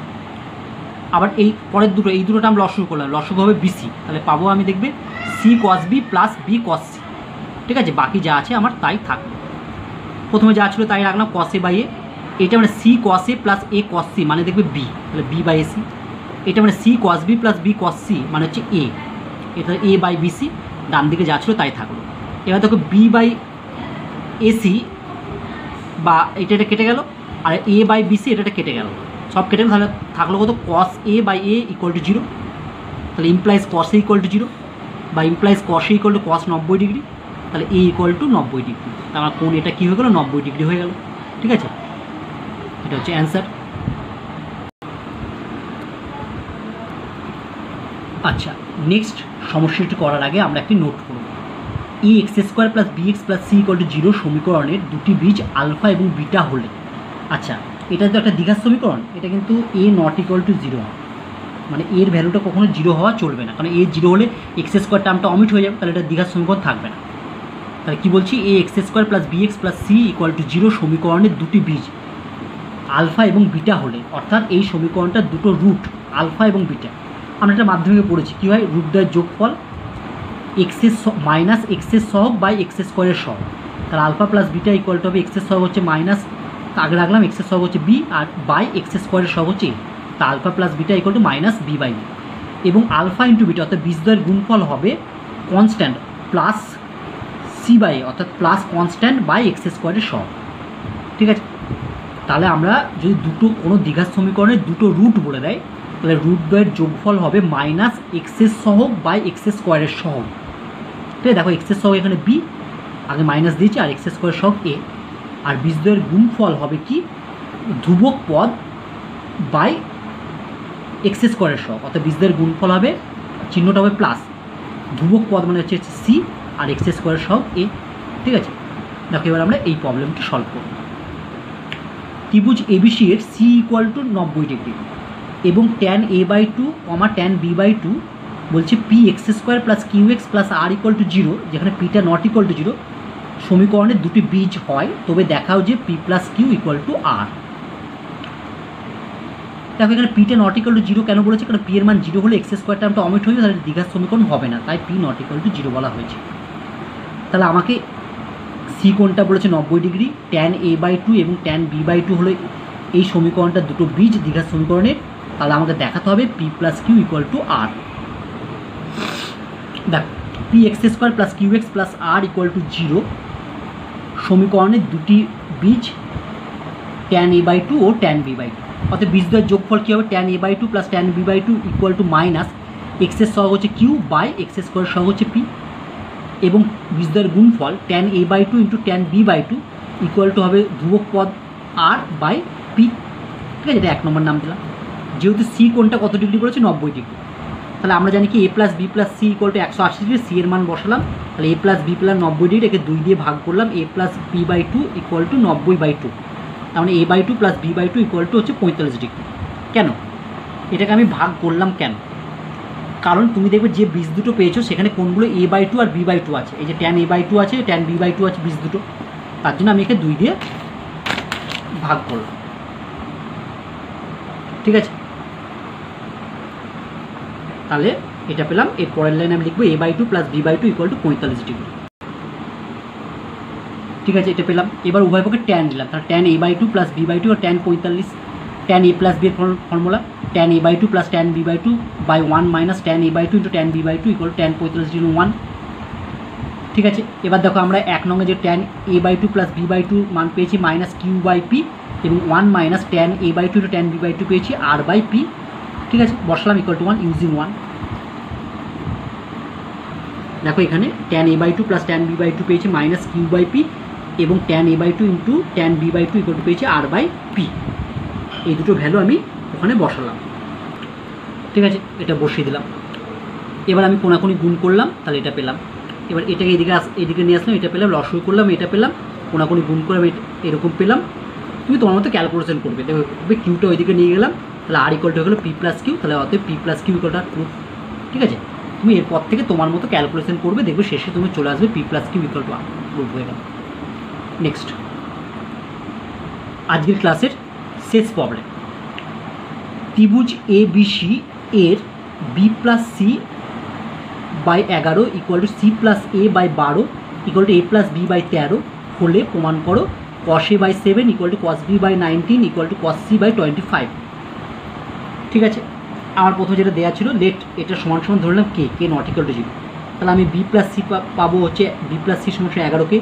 আবার এই পরের দুটো, এই দুটো টার্ম লসগু করলাম, লসগু হবে bc, তাহলে পাবো আমি দেখবে c cos b + b cos c। ঠিক আছে, বাকি যা আছে আমার তাই থাকবে। প্রথমে যা ছিল তাই রাখলাম, cos a/a, এটা মানে c cos a + a cos c মানে দেখবে b, তাহলে b/ac। এটা মানে c cos b + b cos c মানে হচ্ছে a, এটা a/bc, ডান দিকে যা ছিল তাই থাকলো। এবার দেখো b/ac বা এটা কেটে গেল, আর a/bc এটা কেটে গেল, সব কেটে গেল, তাহলে থাকলো কত, cos a/a = 0, তাহলে ইমপ্লাইজ cos a = 0 বা implies cos a = cos 90 degree, তাহলে a = 90 ডিগ্রি। আমার কোণ এটা কী হয়ে গেলো, 90 ডিগ্রি হয়ে গেল। ঠিক আছে, এটা হচ্ছে অ্যান্সার। আচ্ছা, নেক্সট সমস্যাটি করার আগে আমরা একটি নোট করব। ax² + bx + c = 0 সমীকরণের দুটি বীজ আলফা এবং বিটা হলে, আচ্ছা এটা তো একটা দ্বিঘাত সমীকরণ, এটা কিন্তু a ≠ 0 হয়, মানে এর ভ্যালুটা কখনো 0 হওয়া চলবে না, কারণ a 0 হলে x² টার্মটা অমিট হয়ে যাবে, তাহলে এটা দ্বিঘাত সমীকরণ থাকবে না। তাহলে কী বলছি, ax² + bx + c = 0 সমীকরণের দুটি বীজ আলফা এবং বিটা হলে, অর্থাৎ এই সমীকরণটার দুটো রুট আলফা এবং বিটা। আমরা এটা মাধ্যমিকে পড়েছি, কী হয়, রুটদ্বয়ের যোগফল এক্সের -x সহগ বাই x² সহগ, তাহলে আলফা + বিটা = হবে x এর সহগ হচ্ছে মাইনাস, আগে রাখলাম x এর সহগ হচ্ছে b, আর বাই x² সহগ হচ্ছে a, তা আলফা + বিটা = -b/b, এবং আলফা × বিটা অর্থাৎ বীজদ্বয়ের গুণফল হবে কনস্ট্যান্ট প্লাস c/a, অর্থাৎ প্লাস কনস্ট্যান্ট বাই x² সহগ। ঠিক আছে, তাহলে আমরা যদি কোনো দ্বিঘাত সমীকরণের দুটো রুট বলে দেয়, তাহলে রুটদ্বয়ের যোগফল হবে -x এর সহগ বাই x² সহগ। ঠিক আছে, দেখো x এর সহগ এখানে b, আগে মাইনাস দিয়েছি, আর x² সহগ a, আর বীজদ্বয়ের গুণফল হবে কি, ধ্রুবক পদ বাই x² সহগ, অর্থাৎ বীজদ্বয়ের গুণফল হবে, চিহ্নটা হবে প্লাস, ধ্রুবক পদ মানে হচ্ছে c, আর x² সহগ a। ঠিক আছে, দেখো এবার আমরা এই প্রবলেমটি সলভ করব। ত্রিভুজ এবিসি এর c = 90 ডিগ্রি এবং tan a/2, tan b/2 বলছে p x square plus Q x plus R equal to zero, যেখানে পিটা নট ইকুয়াল টু জিরো, সমীকরণের দুটি বীজ হয়, তবে দেখাও যে P plus Q equal to R. দেখো এখানে পিটা নট ইকুয়াল টু জিরো কেন বলেছে, কারণ পি এর মান জিরো হলে এক্স স্কোয়ার টার্মটা অমিট হয়ে যাবে, তাহলে দ্বিঘাত সমীকরণ হবে না, তাই p not equal to zero বলা হয়েছে। তাহলে আমাকে সি কোণটা বলেছে 90 degree, tan A by two এবং ট্যান বি বাই টু হলো এই সমীকরণটা দুটো বীজ দ্বিঘাত সমীকরণের, তাহলে আমাকে দেখাতে হবে P plus Q equal to R. দেখ P x square plus Q x plus R equal to zero সমীকরণের দুটি বীজ ট্যান এ বাই টু ও ট্যান বি বাই টু, অর্থাৎ বীজদ্বয়ের যোগফল কী হবে, tan A by two plus tan B by two equal to minus এক্সের সহগ হচ্ছে কিউ বাই এক্স স্কোয়ার সহগ হচ্ছে পি, এবং বীজদ্বয়ের গুণফল tan A by two into tan B by two equal to হবে ধ্রুবক পদ আর বাই পি। ঠিক আছে, এটা 1 নম্বর নাম দিলাম। যেহেতু সি কোণটা কত ডিগ্রি বলেছে, 90 ডিগ্রি, তাহলে আমরা জানি কি A plus B plus C equal to 180 degree, C এর মান বসালাম, তাহলে A plus B plus 90 degree, একে 2 দিয়ে ভাগ করলাম, A plus B by two equal to 90 by two, তার মানে A by two plus B by two equal to হচ্ছে 45 ডিগ্রি। কেন এটাকে আমি ভাগ করলাম কেন, কারণ তুমি দেখবে যে বীজ দুটো পেয়েছো সেখানে কোনগুলো এ বাই টু আর বি বাই টু আছে, এই যে ট্যান এ বাই টু আছে, ট্যান বি বাই টু আছে বীজ দুটো, তার জন্য আমি একে 2 দিয়ে ভাগ করলাম। ঠিক আছে, তাহলে এটা পেলাম। এর পরের লাইনে আমি লিখবো A by two plus B by two equal to 45 degree. ঠিক আছে, এটা পেলাম। এবার উভয় পক্ষে ট্যান দিলাম, তাহলে tan A by two plus B by two আর tan 45, tan A plus B এর formula tan A by two plus tan B by two by 1 minus tan A by two into tan B by two equal tan 45 degree 1। ঠিক আছে, এবার দেখো আমরা 1 নঙ্গে যে tan A by two plus B by two মান পেয়েছি minus Q by P, এবং 1 minus tan A by two into tan B by two পেয়েছি আর বাই পি। ঠিক আছে, বসালাম ইকুয়াল টু 1 ইউজিং 1। দেখো এখানে tan A by two plus tan B by two পেয়েছি মাইনাস কিউ বাই পি, এবং tan A by two into tan B by two equal to পেয়েছি r by P. এই দুটো ভ্যালু আমি ওখানে বসালাম। ঠিক আছে, এটা বসিয়ে দিলাম। এবার আমি কোনাকুনি গুণ করলাম, তাহলে এটা পেলাম। এবার এটাকে এদিকে নিয়ে আসলাম, এটা পেলাম, লসই করলাম, এটা পেলাম, কোনাকুনি গুণ করে আমি এরকম পেলাম। তুমি তোমার মতো ক্যালকুলেশন করবে, দেখবে কিউটা ওইদিকে নিয়ে গেলাম, তাহলে আর ইকুয়াল টু হয়ে গেলো পি প্লাস কিউ, তাহলে অতএব p plus Q equal to proof. ঠিক আছে, তুমি এরপর থেকে তোমার মতো ক্যালকুলেশন করবে, দেখবে শেষে তুমি চলে আসবে P plus Q equal to proof হয়ে গেল। নেক্সট, আজকের ক্লাসের শেষ প্রবলেম, ত্রিভুজ এ বি সি এর B plus C by 11 equal to C plus A by 12 equal to A plus B by 13 হলে প্রমাণ করো cos A by 7 equal to cos B by 19 equal to cos C by 25। ঠিক আছে, আমার প্রথমে যেটা দেওয়া ছিল লেট এটা সমান সমান ধরলাম কে নট ইকুয়াল টু 0, তাহলে আমি বি প্লাস সি পাবো হচ্ছে বি প্লাস সি সমান 11কে,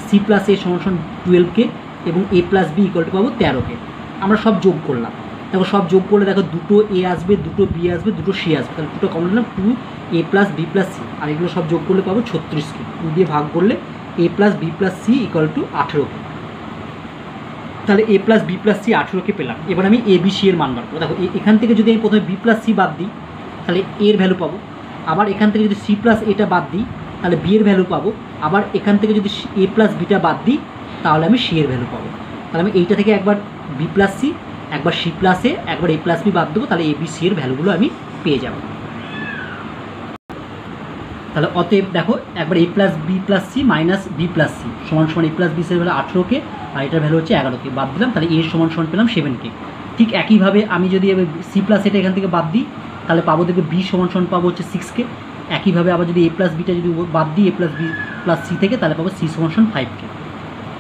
সি প্লাস এ সমান 12কে, এবং এ প্লাস বি ইকুয়াল টু পাবো 13কে। আমরা সব যোগ করলাম, দেখো সব যোগ করলে দেখো দুটো এ আসবে, দুটো বি আসবে, দুটো সি আসবে, তাহলে দুটো কমন নিলাম 2 এ প্লাস বি প্লাস সি, আর এগুলো সব যোগ করলে পাবো 36কে, 2 দিয়ে ভাগ করলে A plus B plus C equal to 18কে, তাহলে A plus B plus C 18কে পেলাম। এবার আমি এ বি সি এর মান বার করবো। দেখো এখান থেকে যদি আমি প্রথমে বি প্লাস সি বাদ দিই তাহলে এর ভ্যালু পাবো, আবার এখান থেকে যদি সি প্লাস এটা বাদ দিই তাহলে বি এর ভ্যালু পাবো, আবার এখান থেকে যদি এ প্লাস বিটা বাদ দিই তাহলে আমি সি এর ভ্যালু পাবো। তাহলে আমি এইটা থেকে একবার বি প্লাস সি, একবার সি প্লাস এ, একবার এ প্লাস বি বাদ দেবো, তাহলে এ বি সি এর ভ্যালুগুলো আমি পেয়ে যাব। তাহলে অতএব দেখো একবার A plus B plus C minus B plus C সমান সমান এ প্লাস বি এর ভ্যালু 18কে, আর এটার ভ্যালু হচ্ছে 11কে, বাদ দিলাম, তাহলে এর সমান সমান পেলাম 7কে। ঠিক একইভাবে আমি যদি সি প্লাস এটা এখান থেকে বাদ দিই তাহলে পাবো দেখবে বি সমান সমান পাবো হচ্ছে 6কে। একইভাবে আবার যদি এ প্লাস বিটা যদি বাদ দিই এ প্লাস বি প্লাস সি থেকে তাহলে পাবো সি সমান সমান 5কে।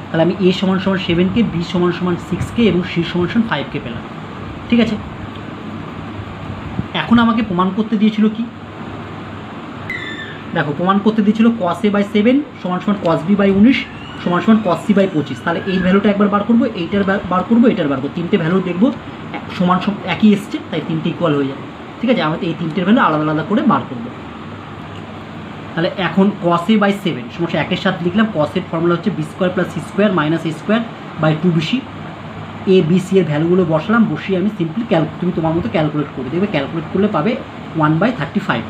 তাহলে আমি এ সমান সমান 7কে, বি সমান সমান 6কে এবং সি সমান সমান 5কে পেলাম। ঠিক আছে, এখন আমাকে প্রমাণ করতে দিয়েছিল কি, দেখো প্রমাণ করতে দিয়েছিল কস এ বাই 7 সমান সমান কস বি বাই 19 সমান সমান কস সি বাই 25। তাহলে এই ভ্যালুটা একবার বার করবো, এইটার বার করবো, এটার বার করবো, তিনটে ভ্যালু দেখবো সমান একই এসছে, তাই তিনটে ইকুয়াল হয়ে যাবে। ঠিক আছে, আমাদের এই তিনটের ভ্যালু আলাদা আলাদা করে বার করবো। তাহলে এখন কস এ বাই 7 সমস্যা একের সাথে লিখলাম, কস এর ফর্মুলা হচ্ছে b square plus C square minus a square by 2bc। A B C এর ভ্যালুগুলো বসালাম, বসিয়ে আমি সিম্পলি তুমি তোমার মতো ক্যালকুলেট করবে, দেখবে ক্যালকুলেট করলে পাবে 1/35।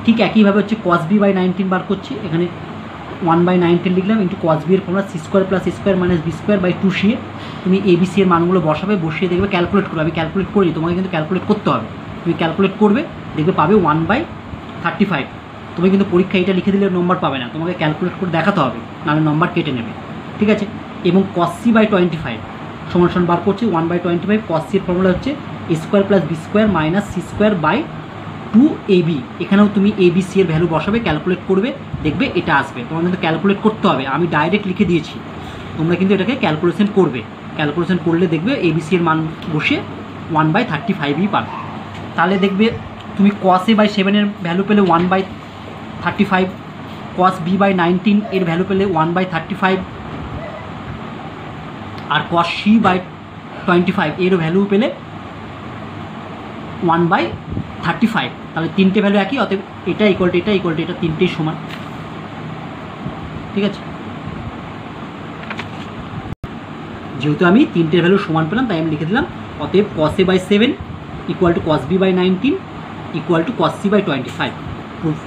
ঠিক একইভাবে হচ্ছে কস বি বাই 19 বার করছি, এখানে 1/19 লিখলাম ইন্টু কস বি এর formula c square plus a square minus B square by 2c। তুমি এ বি সি এর মানগুলো বসাবে, বসিয়ে দেখবে ক্যালকুলেট করবে। আমি ক্যালকুলেট করি, তোমাকে কিন্তু ক্যালকুলেট করতে হবে, তুমি ক্যালকুলেট করবে দেখবে পাবে 1/35। 35। তুমি কিন্তু পরীক্ষা এটা লিখে দিলে নম্বর পাবে না, তোমাকে ক্যালকুলেট করে দেখাতে হবে, নাহলে নম্বর কেটে নেবে, ঠিক আছে। এবং cos c বাই 25 সমান সমান বার করছি 1/25। cos c এর ফর্মুলা হচ্ছে a square plus B square minus C square by 2ab। এখানেও তুমি এ বি সি এর ভ্যালু বসাবে, ক্যালকুলেট করবে, দেখবে এটা আসবে। তোমার কিন্তু ক্যালকুলেট করতে হবে, আমি ডাইরেক্ট লিখে দিয়েছি, তোমরা কিন্তু এটাকে ক্যালকুলেশন করবে। ক্যালকুলেশন করলে দেখবে এ বি সি এর মান বসে 1/35ই পাবে। তাহলে দেখবে তুমি cos a বাই 7 এর ভ্যালু পেলে 1/35, cos b বাই 19 এর ভ্যালু পেলে 1/35, আর cos c বাই 25 এর ভ্যালু পেলে 1/35। তাহলে তিনটে ভ্যালু একই, অতএব এটা ইকুয়াল টু এটা ইকুয়াল টু এটা, তিনটেই সমান, ঠিক আছে। যেহেতু আমি তিনটের ভ্যালু সমান পেলাম তাই আমি লিখে দিলাম, অতএব cos a by 7 equal to cos b by 19 equal to cos c by 25 proof.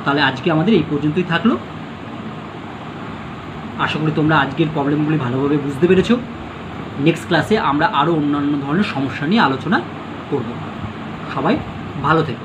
তাহলে আজকে আমাদের এই পর্যন্তই থাকলো। আশা করি তোমরা আজকের প্রবলেমগুলি ভালোভাবে বুঝতে পেরেছো। নেক্সট ক্লাসে আমরা আরও অন্যান্য ধরনের সমস্যা নিয়ে আলোচনা করব। সবাই ভালো থেকো।